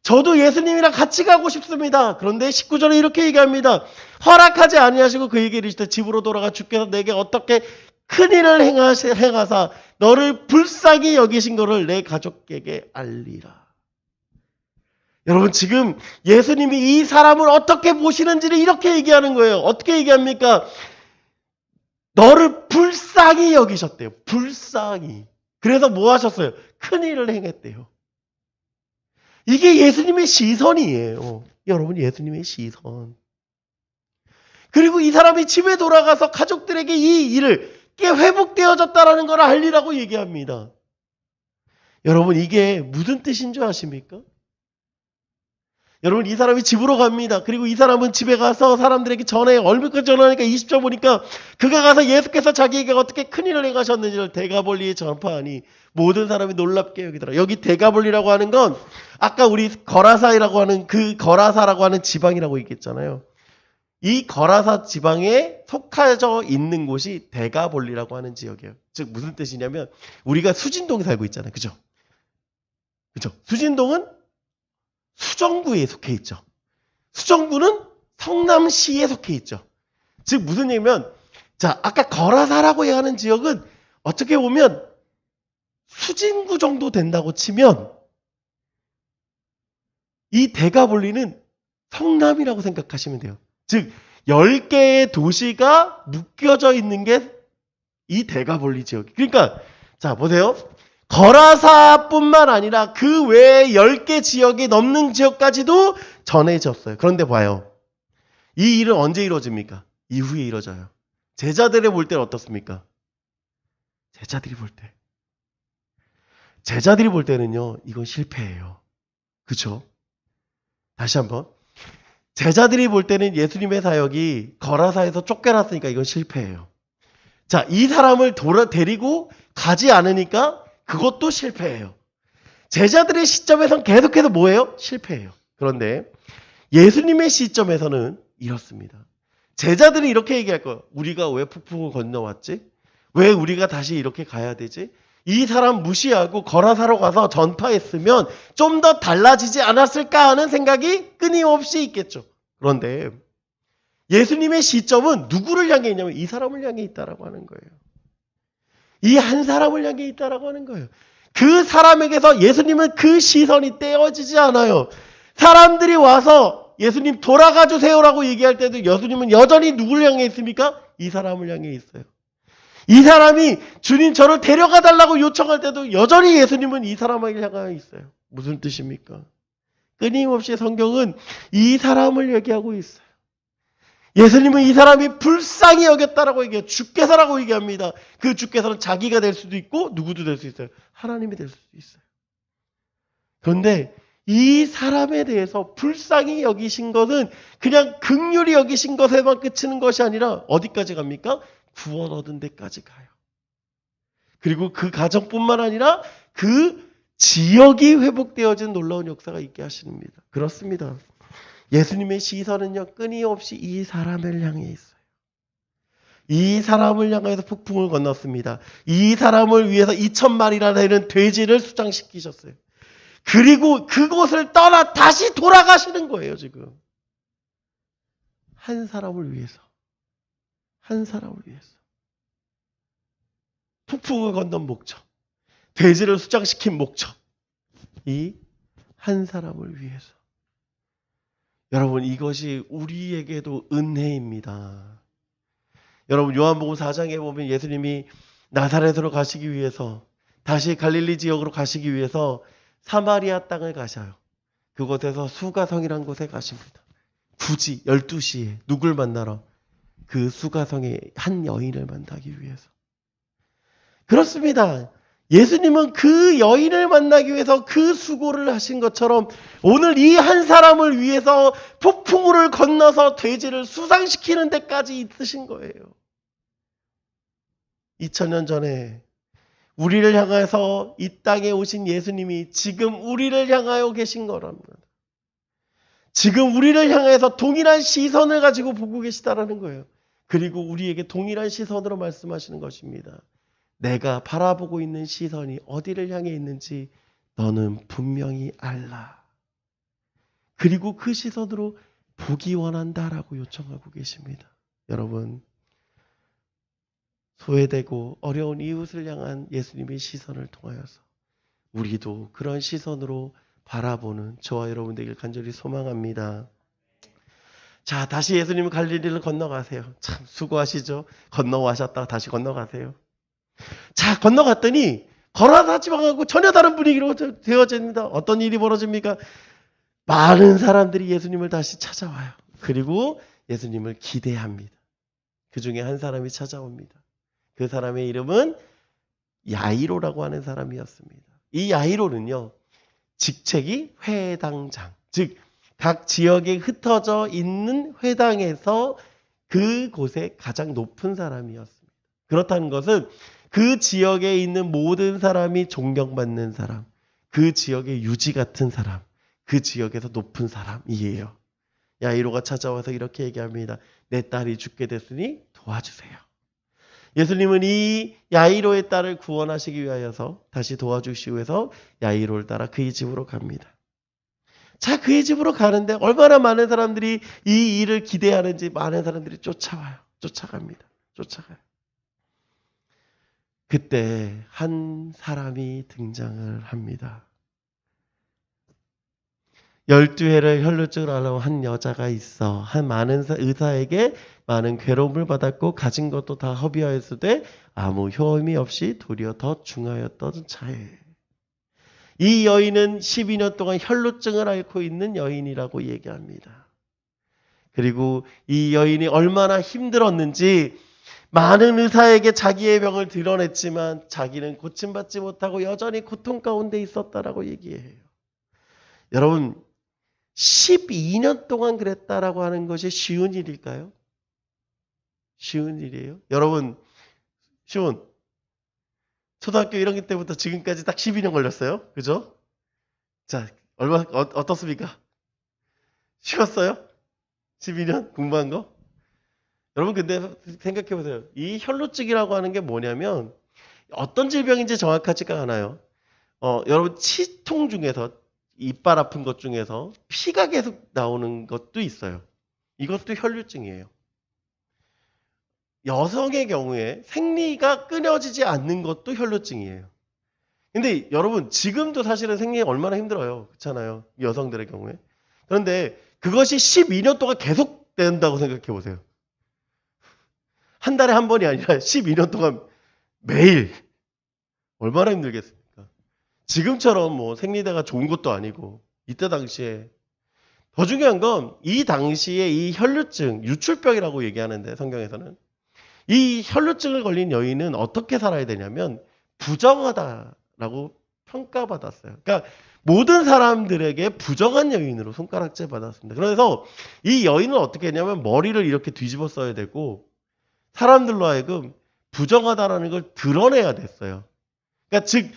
저도 예수님이랑 같이 가고 싶습니다. 그런데 19절에 이렇게 얘기합니다. 허락하지 아니하시고 그에게 이르시되 집으로 돌아가 주께서 내게 어떻게 큰 일을 행하사 너를 불쌍히 여기신 것을 내 가족에게 알리라. 여러분, 지금 예수님이 이 사람을 어떻게 보시는지를 이렇게 얘기하는 거예요. 어떻게 얘기합니까? 너를 불쌍히 여기셨대요. 불쌍히. 그래서 뭐 하셨어요? 큰 일을 행했대요. 이게 예수님의 시선이에요. 여러분, 예수님의 시선. 그리고 이 사람이 집에 돌아가서 가족들에게 이 일을 회복되어졌다라는 걸 알리라고 얘기합니다. 여러분, 이게 무슨 뜻인 줄 아십니까? 여러분, 이 사람이 집으로 갑니다. 그리고 이 사람은 집에 가서 사람들에게 전해. 얼마까지 전하니까 20절 보니까 그가 가서 예수께서 자기에게 어떻게 큰일을 행하셨는지를 데가볼리에 전파하니 모든 사람이 놀랍게 여기더라. 여기 데가볼리라고 하는 건 아까 우리 거라사이라고 하는 그 거라사라고 하는 지방이라고 얘기했잖아요. 이 거라사 지방에 속하져 있는 곳이 데가볼리라고 하는 지역이에요. 즉 무슨 뜻이냐면 우리가 수진동에 살고 있잖아요. 그죠? 그죠? 수진동은 수정구에 속해 있죠. 수정구는 성남시에 속해 있죠. 즉 무슨 얘기냐면 자, 아까 거라사라고 하는 지역은 어떻게 보면 수진구 정도 된다고 치면 이 데가볼리는 성남이라고 생각하시면 돼요. 즉 10개의 도시가 묶여져 있는 게 이 데가볼리 지역. 그러니까 자 보세요. 거라사뿐만 아니라 그 외에 10개 지역이 넘는 지역까지도 전해졌어요. 그런데 봐요. 이 일은 언제 이루어집니까? 이후에 이루어져요. 제자들이 볼 때는 어떻습니까? 제자들이 볼 때는요. 이건 실패예요. 그렇죠? 다시 한번. 제자들이 볼 때는 예수님의 사역이 거라사에서 쫓겨났으니까 이건 실패예요. 자, 이 사람을 데리고 가지 않으니까 그것도 실패예요. 제자들의 시점에서는 계속해서 뭐예요? 실패예요. 그런데 예수님의 시점에서는 이렇습니다. 제자들이 이렇게 얘기할 거예요. 우리가 왜 폭풍을 건너왔지? 왜 우리가 다시 이렇게 가야 되지? 이 사람 무시하고 거라사로 가서 전파했으면 좀 더 달라지지 않았을까 하는 생각이 끊임없이 있겠죠. 그런데 예수님의 시점은 누구를 향해 있냐면 이 사람을 향해 있다라고 하는 거예요. 이 한 사람을 향해 있다라고 하는 거예요. 그 사람에게서 예수님은 그 시선이 떼어지지 않아요. 사람들이 와서 예수님 돌아가 주세요라고 얘기할 때도 예수님은 여전히 누구를 향해 있습니까? 이 사람을 향해 있어요. 이 사람이 주님 저를 데려가 달라고 요청할 때도 여전히 예수님은 이 사람을 향해 있어요. 무슨 뜻입니까? 끊임없이 성경은 이 사람을 얘기하고 있어요. 예수님은 이 사람이 불쌍히 여겼다라고 얘기해요. 주께서라고 얘기합니다. 그 주께서는 자기가 될 수도 있고 누구도 될 수 있어요. 하나님이 될 수도 있어요. 그런데 이 사람에 대해서 불쌍히 여기신 것은 그냥 긍휼히 여기신 것에만 그치는 것이 아니라 어디까지 갑니까? 구원 얻은 데까지 가요. 그리고 그 가정뿐만 아니라 그 지역이 회복되어진 놀라운 역사가 있게 하십니다. 그렇습니다. 예수님의 시선은요, 끊임없이 이 사람을 향해 있어요. 이 사람을 향해서 폭풍을 건넜습니다. 이 사람을 위해서 2,000마리나 되는 돼지를 수장시키셨어요. 그리고 그곳을 떠나 다시 돌아가시는 거예요, 지금. 한 사람을 위해서. 한 사람을 위해서. 폭풍을 건넌 목적. 돼지를 수장시킨 목적. 이 한 사람을 위해서. 여러분, 이것이 우리에게도 은혜입니다. 여러분, 요한복음 4장에 보면 예수님이 나사렛으로 가시기 위해서, 다시 갈릴리 지역으로 가시기 위해서 사마리아 땅을 가셔요. 그곳에서 수가성이라는 곳에 가십니다. 굳이 12시에 누굴 만나러? 그 수가성의 한 여인을 만나기 위해서. 그렇습니다. 예수님은 그 여인을 만나기 위해서 그 수고를 하신 것처럼 오늘 이 한 사람을 위해서 폭풍우를 건너서 돼지를 수상시키는 데까지 있으신 거예요. 2000년 전에 우리를 향해서 이 땅에 오신 예수님이 지금 우리를 향하여 계신 거랍니다. 지금 우리를 향해서 동일한 시선을 가지고 보고 계시다라는 거예요. 그리고 우리에게 동일한 시선으로 말씀하시는 것입니다. 내가 바라보고 있는 시선이 어디를 향해 있는지 너는 분명히 알라. 그리고 그 시선으로 보기 원한다라고 요청하고 계십니다. 여러분, 소외되고 어려운 이웃을 향한 예수님의 시선을 통하여서 우리도 그런 시선으로 바라보는 저와 여러분 되길 간절히 소망합니다. 자, 다시 예수님은 갈릴리를 건너가세요. 참 수고하시죠. 건너가셨다가 다시 건너가세요. 자, 건너갔더니 걸어다 지방하고 전혀 다른 분위기로 되어집니다. 어떤 일이 벌어집니까? 많은 사람들이 예수님을 다시 찾아와요. 그리고 예수님을 기대합니다. 그 중에 한 사람이 찾아옵니다. 그 사람의 이름은 야이로라고 하는 사람이었습니다. 이 야이로는요, 직책이 회당장, 즉 각 지역에 흩어져 있는 회당에서 그곳에 가장 높은 사람이었습니다. 그렇다는 것은 그 지역에 있는 모든 사람이 존경받는 사람, 그 지역의 유지 같은 사람, 그 지역에서 높은 사람이에요. 야이로가 찾아와서 이렇게 얘기합니다. 내 딸이 죽게 됐으니 도와주세요. 예수님은 이 야이로의 딸을 구원하시기 위하여서 다시 도와주시기 위해서 야이로를 따라 그의 집으로 갑니다. 자, 그의 집으로 가는데 얼마나 많은 사람들이 이 일을 기대하는지 많은 사람들이 쫓아와요. 쫓아갑니다. 쫓아가요. 그때 한 사람이 등장을 합니다. 12회를 혈루증을 앓는 한 여자가 있어. 한 많은 의사에게 많은 괴로움을 받았고 가진 것도 다 허비하였으되 아무 효험이 없이 도리어 더 중하였던 자예요. 이 여인은 12년 동안 혈루증을 앓고 있는 여인이라고 얘기합니다. 그리고 이 여인이 얼마나 힘들었는지 많은 의사에게 자기의 병을 드러냈지만 자기는 고침받지 못하고 여전히 고통 가운데 있었다라고 얘기해요. 여러분, 12년 동안 그랬다라고 하는 것이 쉬운 일일까요? 쉬운 일이에요? 여러분, 초등학교 1학년 때부터 지금까지 딱 12년 걸렸어요. 그죠? 자, 어떻습니까? 쉬웠어요? 12년 공부한 거? 여러분, 근데 생각해 보세요. 이 혈루증이라고 하는 게 뭐냐면 어떤 질병인지 정확하지가 않아요. 여러분, 치통 중에서 이빨 아픈 것 중에서 피가 계속 나오는 것도 있어요. 이것도 혈루증이에요. 여성의 경우에 생리가 끊어지지 않는 것도 혈루증이에요. 근데 여러분, 지금도 사실은 생리 얼마나 힘들어요. 그렇잖아요. 여성들의 경우에. 그런데 그것이 12년 동안 계속 된다고 생각해 보세요. 한 달에 한 번이 아니라 12년 동안 매일. 얼마나 힘들겠습니까? 지금처럼 뭐 생리대가 좋은 것도 아니고 이때 당시에 더 중요한 건 이 당시에 이 혈루증, 유출병이라고 얘기하는데 성경에서는 이 혈루증을 걸린 여인은 어떻게 살아야 되냐면 부정하다라고 평가받았어요. 그러니까 모든 사람들에게 부정한 여인으로 손가락질 받았습니다. 그래서 이 여인은 어떻게 했냐면 머리를 이렇게 뒤집어 써야 되고 사람들로 하여금 부정하다라는 걸 드러내야 됐어요. 그러니까 즉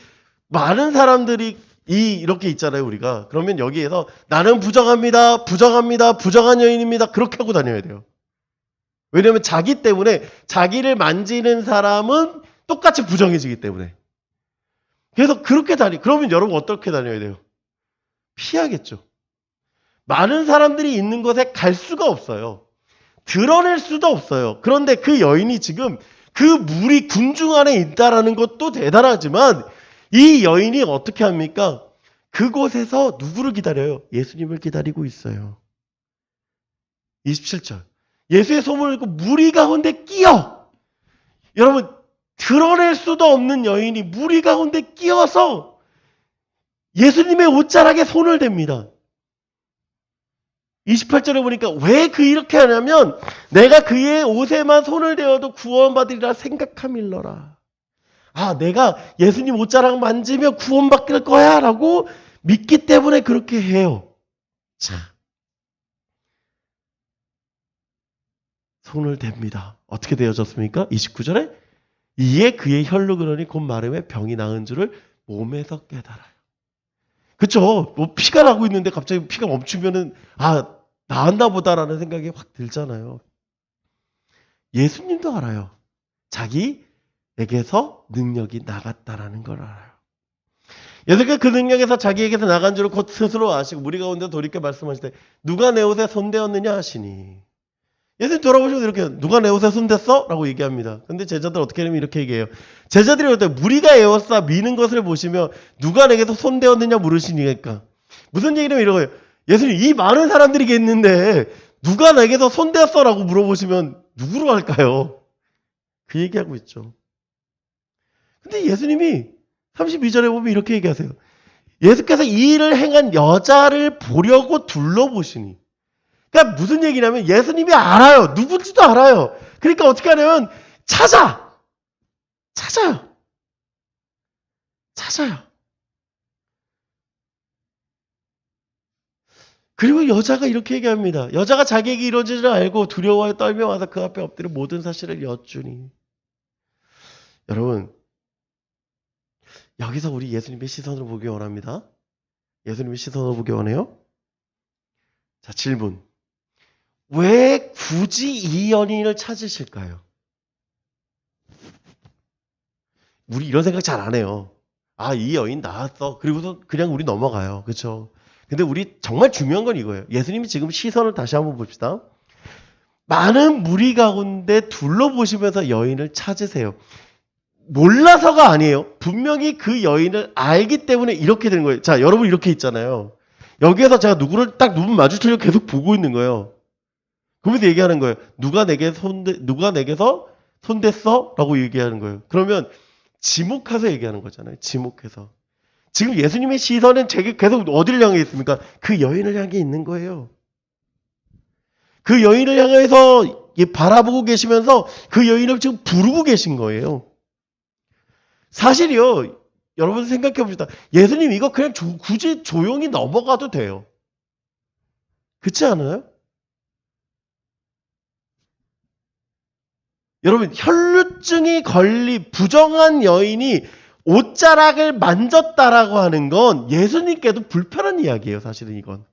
많은 사람들이 이렇게 있잖아요, 우리가. 그러면 여기에서 나는 부정합니다, 부정합니다, 부정한 여인입니다. 그렇게 하고 다녀야 돼요. 왜냐하면 자기 때문에 자기를 만지는 사람은 똑같이 부정해지기 때문에. 그래서 그렇게 그러면 여러분 어떻게 다녀야 돼요? 피하겠죠. 많은 사람들이 있는 곳에 갈 수가 없어요. 드러낼 수도 없어요. 그런데 그 여인이 지금 그 무리 군중 안에 있다라는 것도 대단하지만 이 여인이 어떻게 합니까? 그곳에서 누구를 기다려요? 예수님을 기다리고 있어요. 27절. 예수의 소문을 듣고 무리 가운데 끼어. 여러분, 드러낼 수도 없는 여인이 무리 가운데 끼어서 예수님의 옷자락에 손을 댑니다. 28절에 보니까 왜 이렇게 하냐면 내가 그의 옷에만 손을 대어도 구원받으리라 생각함일러라. 아, 내가 예수님 옷자락 만지면 구원받을 거야 라고 믿기 때문에 그렇게 해요. 자, 손을 댑니다. 어떻게 되어졌습니까? 29절에 이에 그의 혈로 그러니 곧 마름에 병이 나은 줄을 몸에서 깨달아요. 그쵸? 뭐 피가 나고 있는데 갑자기 피가 멈추면은 나았나 보다라는 생각이 확 들잖아요. 예수님도 알아요. 자기에게서 능력이 나갔다라는 걸 알아요. 예수님께서 그 능력에서 자기에게서 나간 줄을 곧 스스로 아시고 무리 가운데 돌이켜 말씀하실 때 누가 내 옷에 손대었느냐 하시니 예수님 돌아보시면 이렇게 누가 내 옷에 손댔어? 라고 얘기합니다. 근데 제자들 어떻게 하냐면 이렇게 얘기해요. 제자들이 어때 무리가 에워싸 미는 것을 보시며 누가 내게서 손대었느냐 물으시니까 무슨 얘기냐면 이런 거예요. 예수님 이 많은 사람들이 있는데 누가 내게서 손대었어? 라고 물어보시면 누구로 할까요? 그 얘기하고 있죠. 근데 예수님이 32절에 보면 이렇게 얘기하세요. 예수께서 이 일을 행한 여자를 보려고 둘러보시니 그러니까 무슨 얘기냐면 예수님이 알아요. 누군지도 알아요. 그러니까 어떻게 하냐면 찾아요. 그리고 여자가 이렇게 얘기합니다. 여자가 자기에게 이루어진 줄 알고 두려워하여 떨며 와서 그 앞에 엎드려 모든 사실을 여쭈니. 여러분 여기서 우리 예수님의 시선을 보기 원합니다. 예수님의 시선을 보기 원해요? 자, 질문. 왜 굳이 이 연인을 찾으실까요? 우리 이런 생각 잘 안 해요. 이 여인 나왔어. 그리고서 그냥 우리 넘어가요. 그렇죠? 근데 우리 정말 중요한 건 이거예요. 예수님이 지금 시선을 다시 한번 봅시다. 많은 무리 가운데 둘러보시면서 여인을 찾으세요. 몰라서가 아니에요. 분명히 그 여인을 알기 때문에 이렇게 되는 거예요. 자, 여러분 이렇게 있잖아요. 여기에서 제가 누구를 딱 눈 마주치려고 계속 보고 있는 거예요. 그러면서 얘기하는 거예요. 누가 내게서 손댔어? 라고 얘기하는 거예요. 그러면 지목해서 얘기하는 거잖아요. 지목해서. 지금 예수님의 시선은 제게 계속 어디를 향해 있습니까? 그 여인을 향해 있는 거예요. 그 여인을 향해서 바라보고 계시면서 그 여인을 지금 부르고 계신 거예요. 사실이요. 여러분 생각해 봅시다. 예수님 이거 그냥 굳이 조용히 넘어가도 돼요. 그렇지 않아요? 여러분 혈루증이 걸린 부정한 여인이 옷자락을 만졌다라고 하는 건 예수님께도 불편한 이야기예요. 사실은 이건.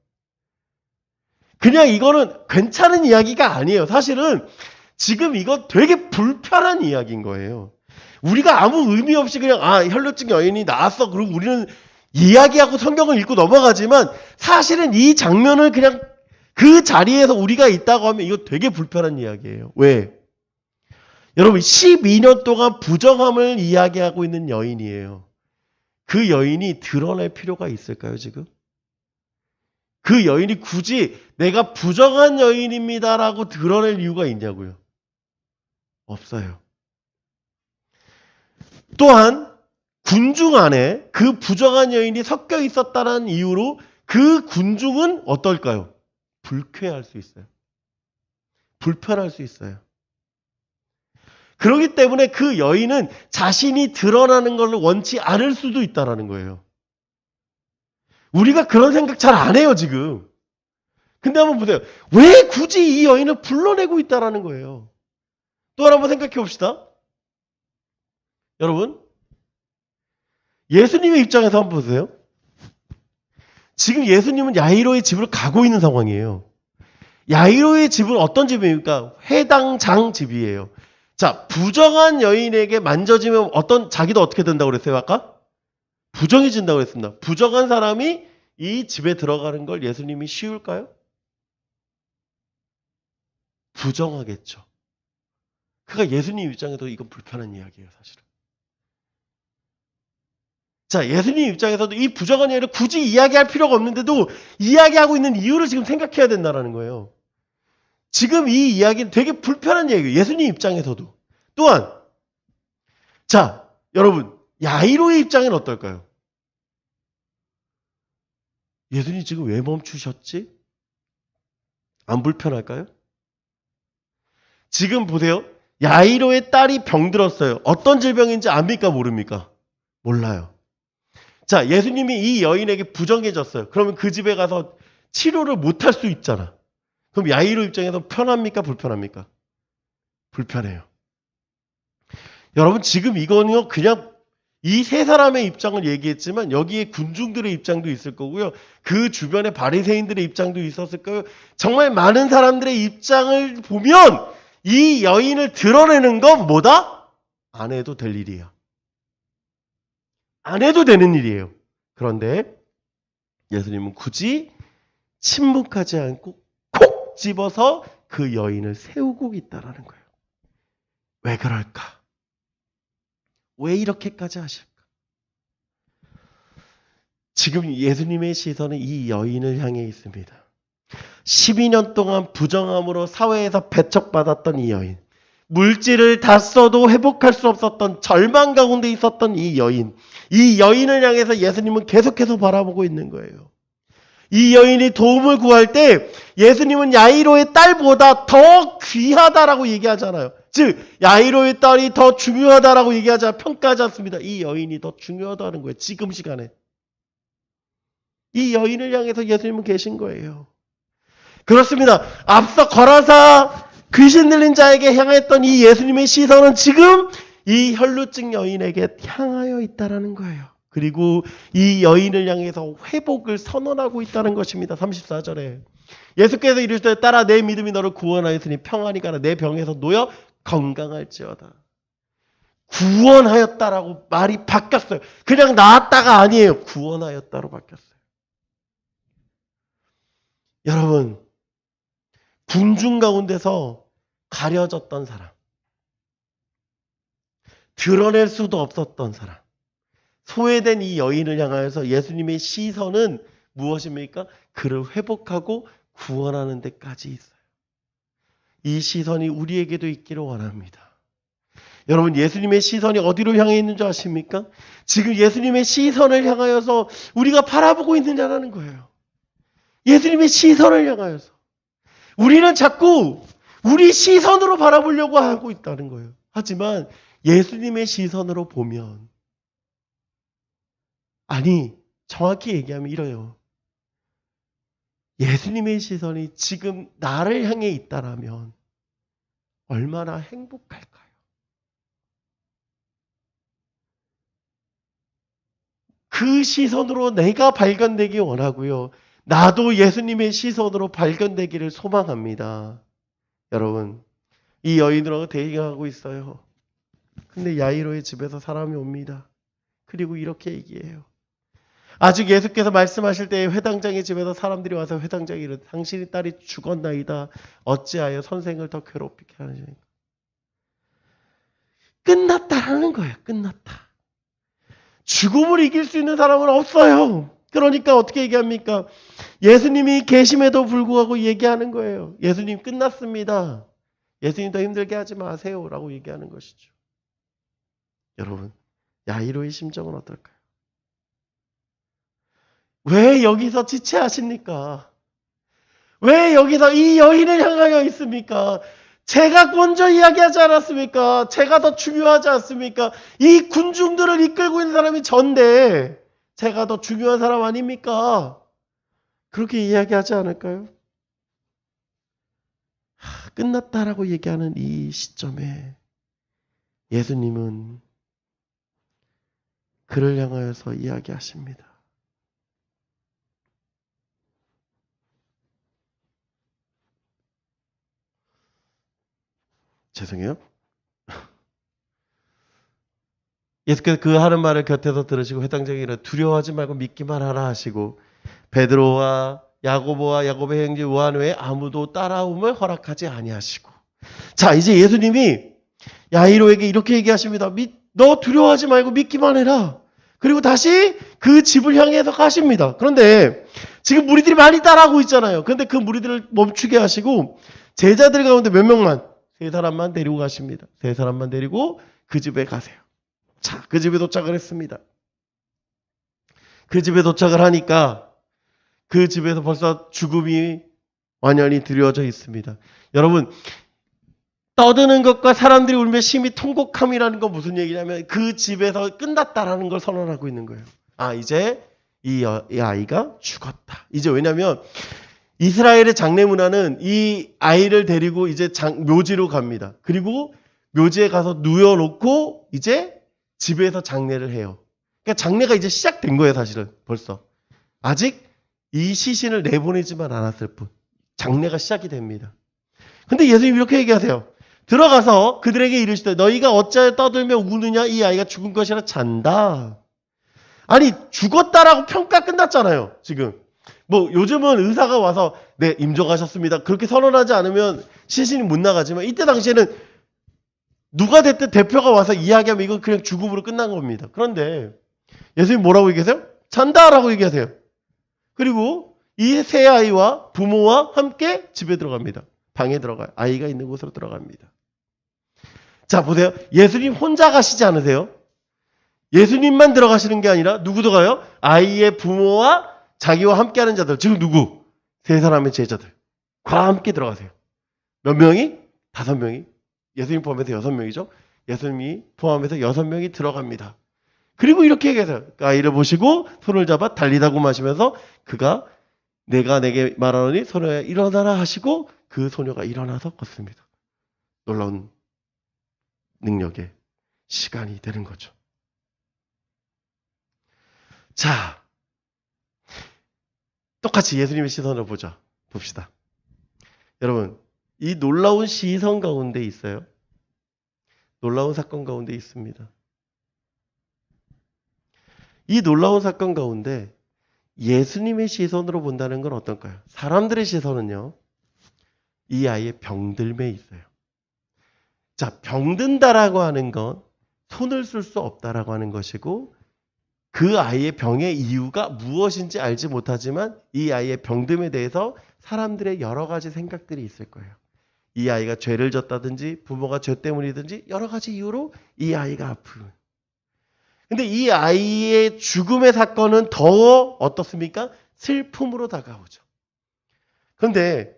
그냥 이거는 괜찮은 이야기가 아니에요. 사실은 지금 이거 되게 불편한 이야기인 거예요. 우리가 아무 의미 없이 그냥 혈루증 여인이 나왔어. 그리고 우리는 이야기하고 성경을 읽고 넘어가지만 사실은 이 장면을 그냥 그 자리에서 우리가 있다고 하면 이거 되게 불편한 이야기예요. 왜? 여러분 12년 동안 부정함을 이야기하고 있는 여인이에요. 그 여인이 드러낼 필요가 있을까요 지금? 그 여인이 굳이 내가 부정한 여인입니다라고 드러낼 이유가 있냐고요? 없어요. 또한 군중 안에 그 부정한 여인이 섞여 있었다는 이유로 그 군중은 어떨까요? 불쾌할 수 있어요. 불편할 수 있어요. 그렇기 때문에 그 여인은 자신이 드러나는 걸 원치 않을 수도 있다는 거예요. 우리가 그런 생각 잘 안 해요 지금. 근데 한번 보세요. 왜 굳이 이 여인을 불러내고 있다는 거예요. 또 하나 한번 생각해 봅시다. 여러분 예수님의 입장에서 한번 보세요. 지금 예수님은 야이로의 집으로 가고 있는 상황이에요. 야이로의 집은 어떤 집입니까? 회당장 집이에요. 자, 부정한 여인에게 만져지면 자기도 어떻게 된다고 그랬어요, 아까? 부정해진다고 그랬습니다. 부정한 사람이 이 집에 들어가는 걸 예수님이 쉬울까요? 부정하겠죠. 그러니까 예수님 입장에도 이건 불편한 이야기예요, 사실은. 자, 예수님 입장에서도 이 부정한 여인을 굳이 이야기할 필요가 없는데도 이야기하고 있는 이유를 지금 생각해야 된다는 거예요. 지금 이 이야기는 되게 불편한 이야기예요. 예수님 입장에서도. 또한 자, 여러분 야이로의 입장은 어떨까요? 예수님 지금 왜 멈추셨지? 안 불편할까요? 지금 보세요. 야이로의 딸이 병들었어요. 어떤 질병인지 압니까? 모릅니까? 몰라요. 자, 예수님이 이 여인에게 부정해졌어요. 그러면 그 집에 가서 치료를 못할 수 있잖아. 그럼 야이로 입장에서 편합니까? 불편합니까? 불편해요. 여러분 지금 이거는요 그냥 이 세 사람의 입장을 얘기했지만 여기에 군중들의 입장도 있을 거고요. 그 주변에 바리새인들의 입장도 있었을 거예요. 정말 많은 사람들의 입장을 보면 이 여인을 드러내는 건 뭐다? 안 해도 될 일이야. 안 해도 되는 일이에요. 그런데 예수님은 굳이 침묵하지 않고 콕 집어서 그 여인을 세우고 있다라는 거예요. 왜 그럴까? 왜 이렇게까지 하실까? 지금 예수님의 시선은 이 여인을 향해 있습니다. 12년 동안 부정함으로 사회에서 배척받았던 이 여인. 물질을 다 써도 회복할 수 없었던 절망 가운데 있었던 이 여인. 이 여인을 향해서 예수님은 계속해서 바라보고 있는 거예요. 이 여인이 도움을 구할 때 예수님은 야이로의 딸보다 더 귀하다라고 얘기하잖아요. 즉 야이로의 딸이 더 중요하다라고 얘기하지 평가하지 않습니다. 이 여인이 더 중요하다는 거예요. 지금 시간에. 이 여인을 향해서 예수님은 계신 거예요. 그렇습니다. 앞서 거라사 귀신 들린 자에게 향했던 이 예수님의 시선은 지금 이 혈루증 여인에게 향하여 있다라는 거예요. 그리고 이 여인을 향해서 회복을 선언하고 있다는 것입니다. 34절에 예수께서 이르시되 딸아 내 믿음이 너를 구원하였으니 평안히 가라 내 병에서 놓여 건강할지어다. 구원하였다라고 말이 바뀌었어요. 그냥 나았다가 아니에요. 구원하였다로 바뀌었어요. 여러분 군중 가운데서 가려졌던 사람, 드러낼 수도 없었던 사람, 소외된 이 여인을 향하여서 예수님의 시선은 무엇입니까? 그를 회복하고 구원하는 데까지 있어요. 이 시선이 우리에게도 있기를 원합니다. 여러분 예수님의 시선이 어디로 향해 있는 줄 아십니까? 지금 예수님의 시선을 향하여서 우리가 바라보고 있느냐라는 거예요. 예수님의 시선을 향하여서. 우리는 자꾸 우리 시선으로 바라보려고 하고 있다는 거예요. 하지만 예수님의 시선으로 보면 아니 정확히 얘기하면 이래요. 예수님의 시선이 지금 나를 향해 있다라면 얼마나 행복할까요? 그 시선으로 내가 발견되기 원하고요. 나도 예수님의 시선으로 발견되기를 소망합니다. 여러분, 이 여인으로 대기하고 있어요. 근데 야이로의 집에서 사람이 옵니다. 그리고 이렇게 얘기해요. 아직 예수께서 말씀하실 때 회당장의 집에서 사람들이 와서 회당장이 이르되 당신의 딸이 죽었나이다. 어찌하여 선생을 더 괴롭히게 하시니까. 끝났다라는 거예요. 끝났다. 죽음을 이길 수 있는 사람은 없어요. 그러니까 어떻게 얘기합니까? 예수님이 계심에도 불구하고 얘기하는 거예요. 예수님 끝났습니다. 예수님 더 힘들게 하지 마세요. 라고 얘기하는 것이죠. 여러분, 야이로의 심정은 어떨까요? 왜 여기서 지체하십니까? 왜 여기서 이 여인을 향하여 있습니까? 제가 먼저 이야기하지 않았습니까? 제가 더 중요하지 않습니까? 이 군중들을 이끌고 있는 사람이 전데 제가 더 중요한 사람 아닙니까? 그렇게 이야기하지 않을까요? 끝났다라고 얘기하는 이 시점에 예수님은 그를 향하여서 이야기하십니다. 죄송해요. 예수께서 그 하는 말을 곁에서 들으시고 회당장이라 두려워하지 말고 믿기만 하라 하시고 베드로와 야고보와 야고보의 형제 요한 외에 아무도 따라옴을 허락하지 아니하시고. 자, 이제 예수님이 야이로에게 이렇게 얘기하십니다. 너 두려워하지 말고 믿기만 해라. 그리고 다시 그 집을 향해서 가십니다. 그런데 지금 무리들이 많이 따라하고 있잖아요. 그런데 그 무리들을 멈추게 하시고 제자들 가운데 몇 명만, 3사람만 데리고 가십니다. 3사람만 데리고 그 집에 가세요. 자, 그 집에 도착을 했습니다. 그 집에 도착을 하니까 그 집에서 벌써 죽음이 완연히 드려져 있습니다. 여러분, 떠드는 것과 사람들이 울며 심히 통곡함이라는 건 무슨 얘기냐면 그 집에서 끝났다라는 걸 선언하고 있는 거예요. 아, 이제 이 아이가 죽었다. 이제 왜냐면 이스라엘의 장례 문화는 이 아이를 데리고 이제 묘지로 갑니다. 그리고 묘지에 가서 누워놓고 이제 집에서 장례를 해요. 그러니까 장례가 이제 시작된 거예요, 사실은 벌써. 아직 이 시신을 내보내지만 않았을 뿐. 장례가 시작이 됩니다. 근데 예수님이 이렇게 얘기하세요. 들어가서 그들에게 이르시되 너희가 어찌하여 떠들며 우느냐 이 아이가 죽은 것이라 잔다. 아니 죽었다라고 평가 끝났잖아요. 지금 뭐 요즘은 의사가 와서 네 임종하셨습니다 그렇게 선언하지 않으면 시신이 못 나가지만 이때 당시에는 누가 됐든 대표가 와서 이야기하면 이건 그냥 죽음으로 끝난 겁니다. 그런데 예수님 뭐라고 얘기하세요? 잔다라고 얘기하세요. 그리고 이 세 아이와 부모와 함께 집에 들어갑니다. 방에 들어가요. 아이가 있는 곳으로 들어갑니다. 자, 보세요. 예수님 혼자 가시지 않으세요? 예수님만 들어가시는 게 아니라 누구도 가요? 아이의 부모와 자기와 함께하는 자들. 지금 누구? 3사람의 제자들. 과 함께 들어가세요. 몇 명이? 5명이. 예수님 포함해서 6명이죠. 예수님이 포함해서 6명이 들어갑니다. 그리고 이렇게 얘기해서 아이를 보시고 손을 잡아 달리다고 마시면서 그가 내가 내게 말하노니 소녀야 일어나라 하시고 그 소녀가 일어나서 걷습니다. 놀라운 능력의 시간이 되는 거죠. 자, 똑같이 예수님의 시선을 봅시다. 여러분, 이 놀라운 시선 가운데 있어요. 놀라운 사건 가운데 있습니다. 이 놀라운 사건 가운데 예수님의 시선으로 본다는 건 어떨까요? 사람들의 시선은요, 이 아이의 병들매 있어요. 자, 병든다라고 하는 건 손을 쓸 수 없다라고 하는 것이고 그 아이의 병의 이유가 무엇인지 알지 못하지만 이 아이의 병듦에 대해서 사람들의 여러 가지 생각들이 있을 거예요. 이 아이가 죄를 졌다든지 부모가 죄 때문이든지 여러 가지 이유로 이 아이가 아프고. 근데 이 아이의 죽음의 사건은 더 어떻습니까? 슬픔으로 다가오죠. 그런데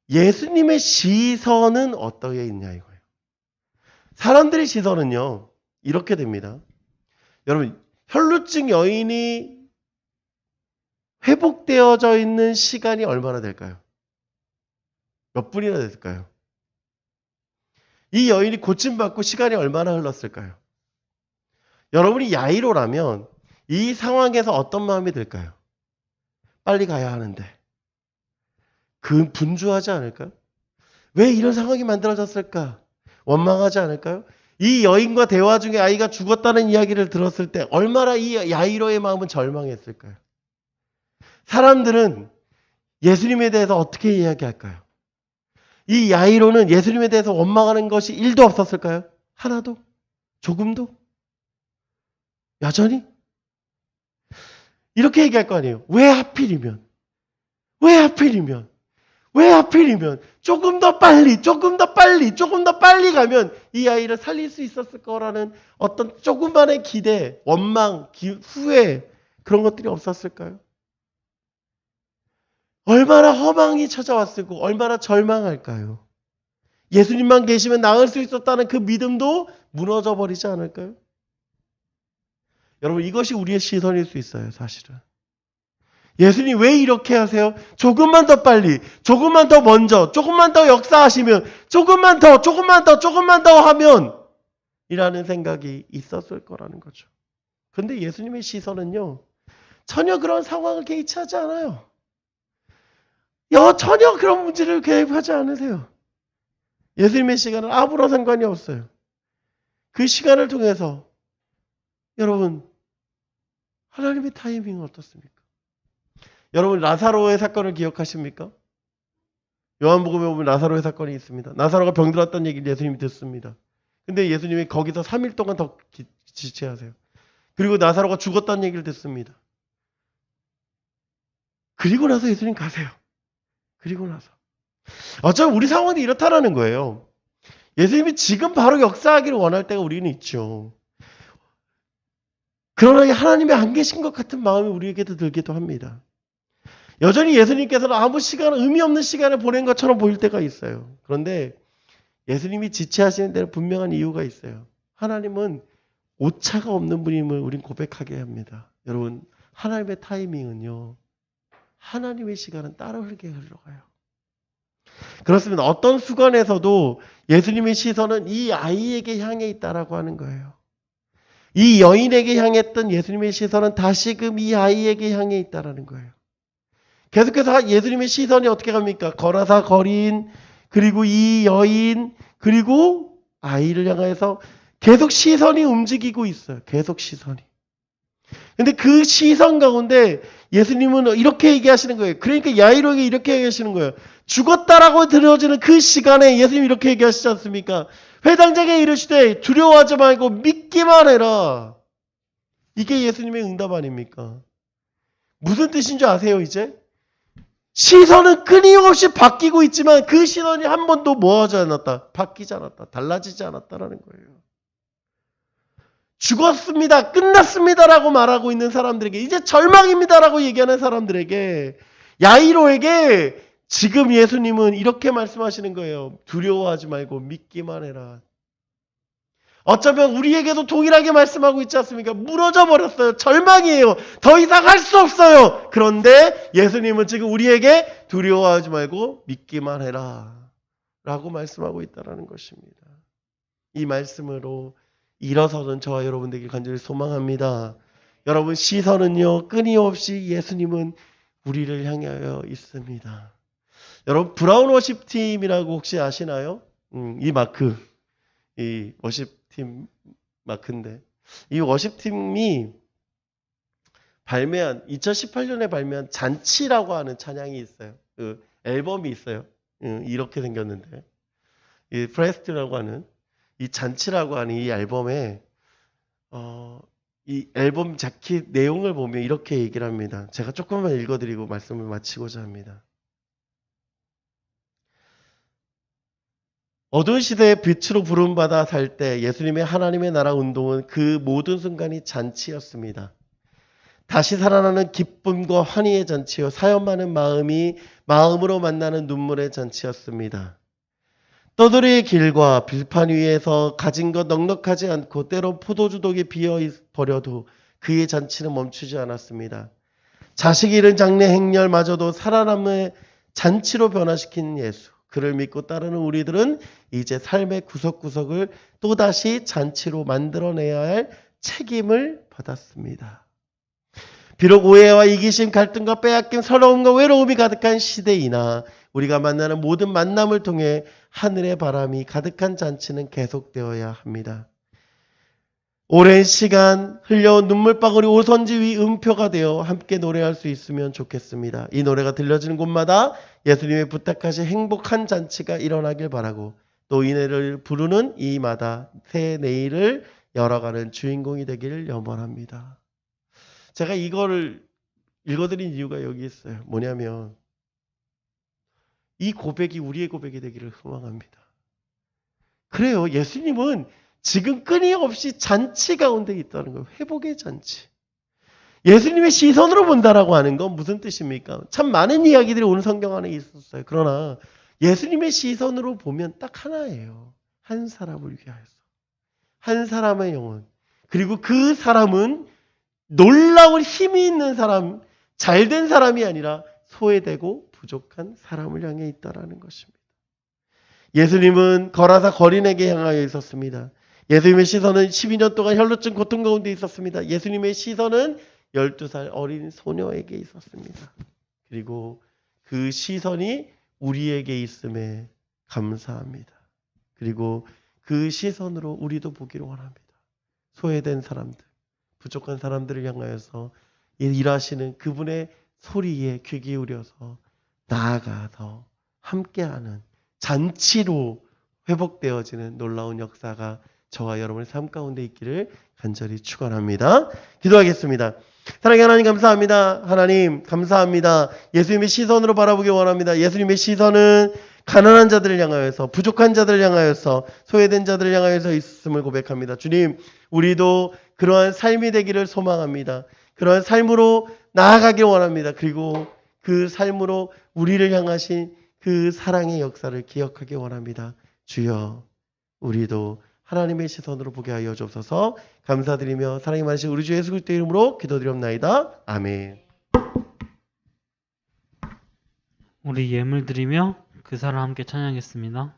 예수님의 시선은 어떻게 있냐 이거예요. 사람들의 시선은요, 이렇게 됩니다. 여러분, 혈루증 여인이 회복되어져 있는 시간이 얼마나 될까요? 몇 분이나 됐을까요? 이 여인이 고침받고 시간이 얼마나 흘렀을까요? 여러분이 야이로라면 이 상황에서 어떤 마음이 들까요? 빨리 가야 하는데. 그 분주하지 않을까요? 왜 이런 상황이 만들어졌을까? 원망하지 않을까요? 이 여인과 대화 중에 아이가 죽었다는 이야기를 들었을 때 얼마나 이 야이로의 마음은 절망했을까요? 사람들은 예수님에 대해서 어떻게 이야기할까요? 이 야이로는 예수님에 대해서 원망하는 것이 1도 없었을까요? 하나도? 조금도? 여전히? 이렇게 얘기할 거 아니에요. 왜 하필이면? 왜 하필이면? 왜 하필이면? 조금 더 빨리 가면 이 아이를 살릴 수 있었을 거라는 어떤 조금만의 기대, 원망, 후회 그런 것들이 없었을까요? 얼마나 허망이 찾아왔을고 얼마나 절망할까요? 예수님만 계시면 나을 수 있었다는 그 믿음도 무너져 버리지 않을까요? 여러분, 이것이 우리의 시선일 수 있어요, 사실은. 예수님 왜 이렇게 하세요? 조금만 더 빨리, 조금만 더 먼저, 조금만 더 역사하시면, 조금만 더 하면 이라는 생각이 있었을 거라는 거죠. 그런데 예수님의 시선은요, 전혀 그런 상황을 개의치하지 않아요. 전혀 그런 문제를 개입하지 않으세요. 예수님의 시간은 아무런 상관이 없어요. 그 시간을 통해서 여러분, 하나님의 타이밍은 어떻습니까? 여러분, 라사로의 사건을 기억하십니까? 요한복음에 보면 라사로의 사건이 있습니다. 라사로가 병들었다는 얘기를 예수님이 듣습니다. 근데 예수님이 거기서 3일 동안 더 지체하세요. 그리고 라사로가 죽었다는 얘기를 듣습니다. 그리고 나서 예수님 가세요. 그리고 나서. 어차피 우리 상황이 이렇다라는 거예요. 예수님이 지금 바로 역사하기를 원할 때가 우리는 있죠. 그러나 하나님이 안 계신 것 같은 마음이 우리에게도 들기도 합니다. 여전히 예수님께서는 아무 시간, 의미 없는 시간을 보낸 것처럼 보일 때가 있어요. 그런데 예수님이 지체하시는 데는 분명한 이유가 있어요. 하나님은 오차가 없는 분임을 우린 고백하게 합니다. 여러분, 하나님의 타이밍은요, 하나님의 시간은 따르게 흘러가요. 그렇습니다. 어떤 수간에서도 예수님의 시선은 이 아이에게 향해 있다라고 하는 거예요. 이 여인에게 향했던 예수님의 시선은 다시금 이 아이에게 향해 있다라는 거예요. 계속해서 예수님의 시선이 어떻게 갑니까? 거라사 거린, 그리고 이 여인, 그리고 아이를 향해서 계속 시선이 움직이고 있어요. 계속 시선이. 근데 그 시선 가운데 예수님은 이렇게 얘기하시는 거예요. 그러니까 야이로에게 이렇게 얘기하시는 거예요. 죽었다라고 들어지는 그 시간에 예수님이 이렇게 얘기하시지 않습니까? 회당장에 이르시되 두려워하지 말고 믿기만 해라. 이게 예수님의 응답 아닙니까? 무슨 뜻인 줄 아세요, 이제? 시선은 끊임없이 바뀌고 있지만 그 시선이 한 번도 뭐하지 않았다? 바뀌지 않았다. 달라지지 않았다라는 거예요. 죽었습니다. 끝났습니다라고 말하고 있는 사람들에게, 이제 절망입니다라고 얘기하는 사람들에게, 야이로에게 지금 예수님은 이렇게 말씀하시는 거예요. 두려워하지 말고 믿기만 해라. 어쩌면 우리에게도 동일하게 말씀하고 있지 않습니까? 무너져 버렸어요. 절망이에요. 더 이상 할 수 없어요. 그런데 예수님은 지금 우리에게 두려워하지 말고 믿기만 해라 라고 말씀하고 있다는 것입니다. 이 말씀으로 일어서는 저와 여러분들에게 간절히 소망합니다. 여러분, 시선은요, 끊임없이 예수님은 우리를 향하여 있습니다. 여러분, 브라운 워십 팀이라고 혹시 아시나요? 이 마크, 이 워십팀 마크인데, 이 워십팀이 2018년에 발매한 잔치라고 하는 찬양이 있어요. 그 앨범이 있어요. 이렇게 생겼는데, 이 프레스트라고 하는 이 잔치라고 하는 이 앨범에 이 앨범 자켓 내용을 보면 이렇게 얘기를 합니다. 제가 조금만 읽어드리고 말씀을 마치고자 합니다. 어두운 시대의 빛으로 부름받아 살 때 예수님의 하나님의 나라 운동은 그 모든 순간이 잔치였습니다. 다시 살아나는 기쁨과 환희의 잔치요, 사연 많은 마음이 마음으로 만나는 눈물의 잔치였습니다. 떠돌이의 길과 들판 위에서 가진 것 넉넉하지 않고 때로 포도주독이 비어버려도 그의 잔치는 멈추지 않았습니다. 자식이 잃은 장래 행렬마저도 살아남의 잔치로 변화시킨 예수. 그를 믿고 따르는 우리들은 이제 삶의 구석구석을 또다시 잔치로 만들어내야 할 책임을 받았습니다. 비록 오해와 이기심, 갈등과 빼앗김, 서러움과 외로움이 가득한 시대이나 우리가 만나는 모든 만남을 통해 하늘의 바람이 가득한 잔치는 계속되어야 합니다. 오랜 시간 흘려온 눈물방울이 오선지 위 음표가 되어 함께 노래할 수 있으면 좋겠습니다. 이 노래가 들려지는 곳마다 예수님이 부탁하신 행복한 잔치가 일어나길 바라고, 또 이 노래를 부르는 이마다 새 내일을 열어가는 주인공이 되기를 염원합니다. 제가 이거를 읽어드린 이유가 여기 있어요. 뭐냐면 이 고백이 우리의 고백이 되기를 소망합니다. 그래요. 예수님은 지금 끊임없이 잔치 가운데 있다는 거예요. 회복의 잔치. 예수님의 시선으로 본다라고 하는 건 무슨 뜻입니까? 참 많은 이야기들이 오늘 성경 안에 있었어요. 그러나 예수님의 시선으로 보면 딱 하나예요. 한 사람을 위하여서. 한 사람의 영혼. 그리고 그 사람은 놀라운 힘이 있는 사람, 잘된 사람이 아니라 소외되고 부족한 사람을 향해 있다라는 것입니다. 예수님은 거라사 거린에게 향하여 있었습니다. 예수님의 시선은 12년 동안 혈루증 고통 가운데 있었습니다. 예수님의 시선은 12살 어린 소녀에게 있었습니다. 그리고 그 시선이 우리에게 있음에 감사합니다. 그리고 그 시선으로 우리도 보기를 원합니다. 소외된 사람들, 부족한 사람들을 향하여서 일하시는 그분의 소리에 귀 기울여서 나아가서 함께하는 잔치로 회복되어지는 놀라운 역사가 저와 여러분의 삶 가운데 있기를 간절히 축원합니다. 기도하겠습니다. 사랑의 하나님 감사합니다. 하나님 감사합니다. 예수님의 시선으로 바라보기 원합니다. 예수님의 시선은 가난한 자들을 향하여서, 부족한 자들을 향하여서, 소외된 자들을 향하여서 있음을 고백합니다. 주님, 우리도 그러한 삶이 되기를 소망합니다. 그러한 삶으로 나아가길 원합니다. 그리고 그 삶으로 우리를 향하신 그 사랑의 역사를 기억하기 원합니다. 주여, 우리도 하나님의 시선으로 보게 하여 주옵소서. 감사드리며 사랑이 많으신 우리 주 예수 그리스도의 이름으로 기도드리옵나이다. 아멘. 우리 예물 드리며 그 사람 함께 찬양하겠습니다.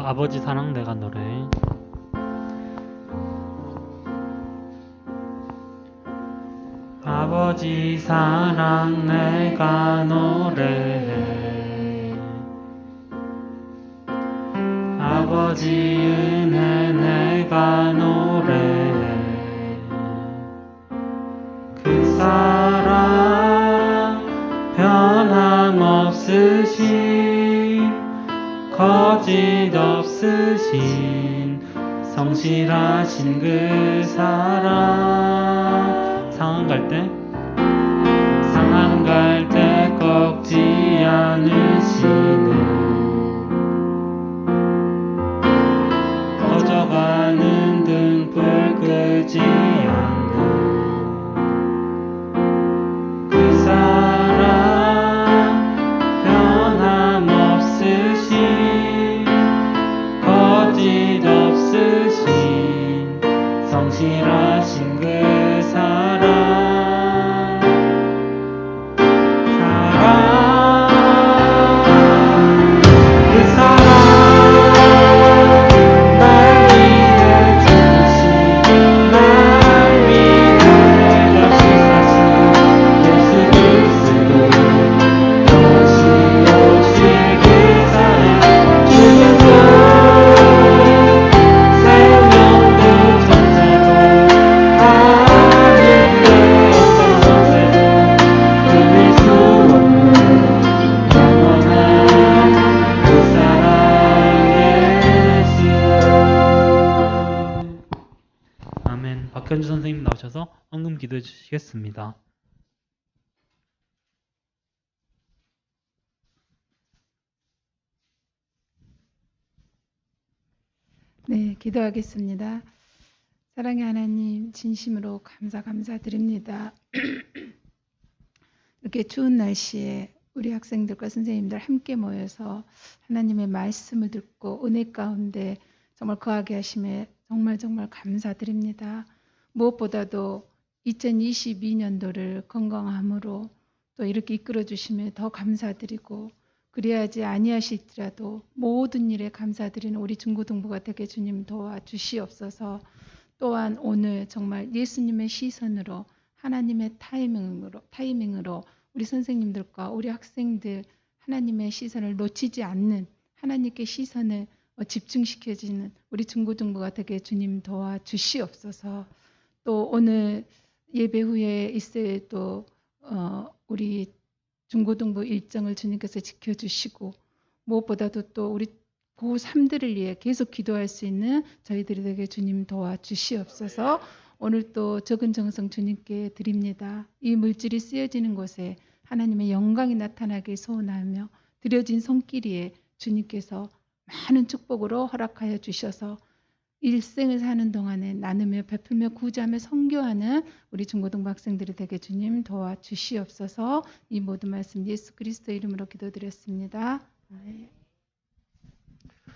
아버지 사랑 내가 노래. 아버지 사랑 내가 노래해. 아버지 은혜 내가 노래해. 그 사랑 변함없으신 거짓 없으신 성실하신 그 사랑. 상한 갈 때 꺾지 않으시는 꺼져가는 등불 끄지 않는 그 사랑 변함없으신 거짓 없으신 성실하신 그 사랑. 박현주 선생님 나오셔서 헌금 기도해 주시겠습니다. 네, 기도하겠습니다. 사랑의 하나님, 진심으로 감사드립니다. 이렇게 추운 날씨에 우리 학생들과 선생님들 함께 모여서 하나님의 말씀을 듣고 은혜 가운데 정말 거하게 하심에 정말 감사드립니다. 무엇보다도 2022년도를 건강함으로 또 이렇게 이끌어 주심에 더 감사드리고, 그리하지 아니하실지라도 모든 일에 감사드리는 우리 중고등부가 되게 주님 도와주시옵소서. 또한 오늘 정말 예수님의 시선으로, 하나님의 타이밍으로 우리 선생님들과 우리 학생들 하나님의 시선을 놓치지 않는, 하나님께 시선을 집중시켜지는 우리 중고등부가 되게 주님 도와주시옵소서. 또 오늘 예배 후에 있을 또 우리 중고등부 일정을 주님께서 지켜주시고, 무엇보다도 또 우리 고3들을 위해 계속 기도할 수 있는 저희들에게 주님 도와주시옵소서. 오늘 또 적은 정성 주님께 드립니다. 이 물질이 쓰여지는 곳에 하나님의 영광이 나타나길 소원하며, 드려진 손길 위에 주님께서 많은 축복으로 허락하여 주셔서 일생을 사는 동안에 나누며 베풀며 구제하며 선교하는 우리 중고등부 학생들이 되게 주님 도와주시옵소서. 이 모든 말씀 예수 그리스도 이름으로 기도드렸습니다. 아멘.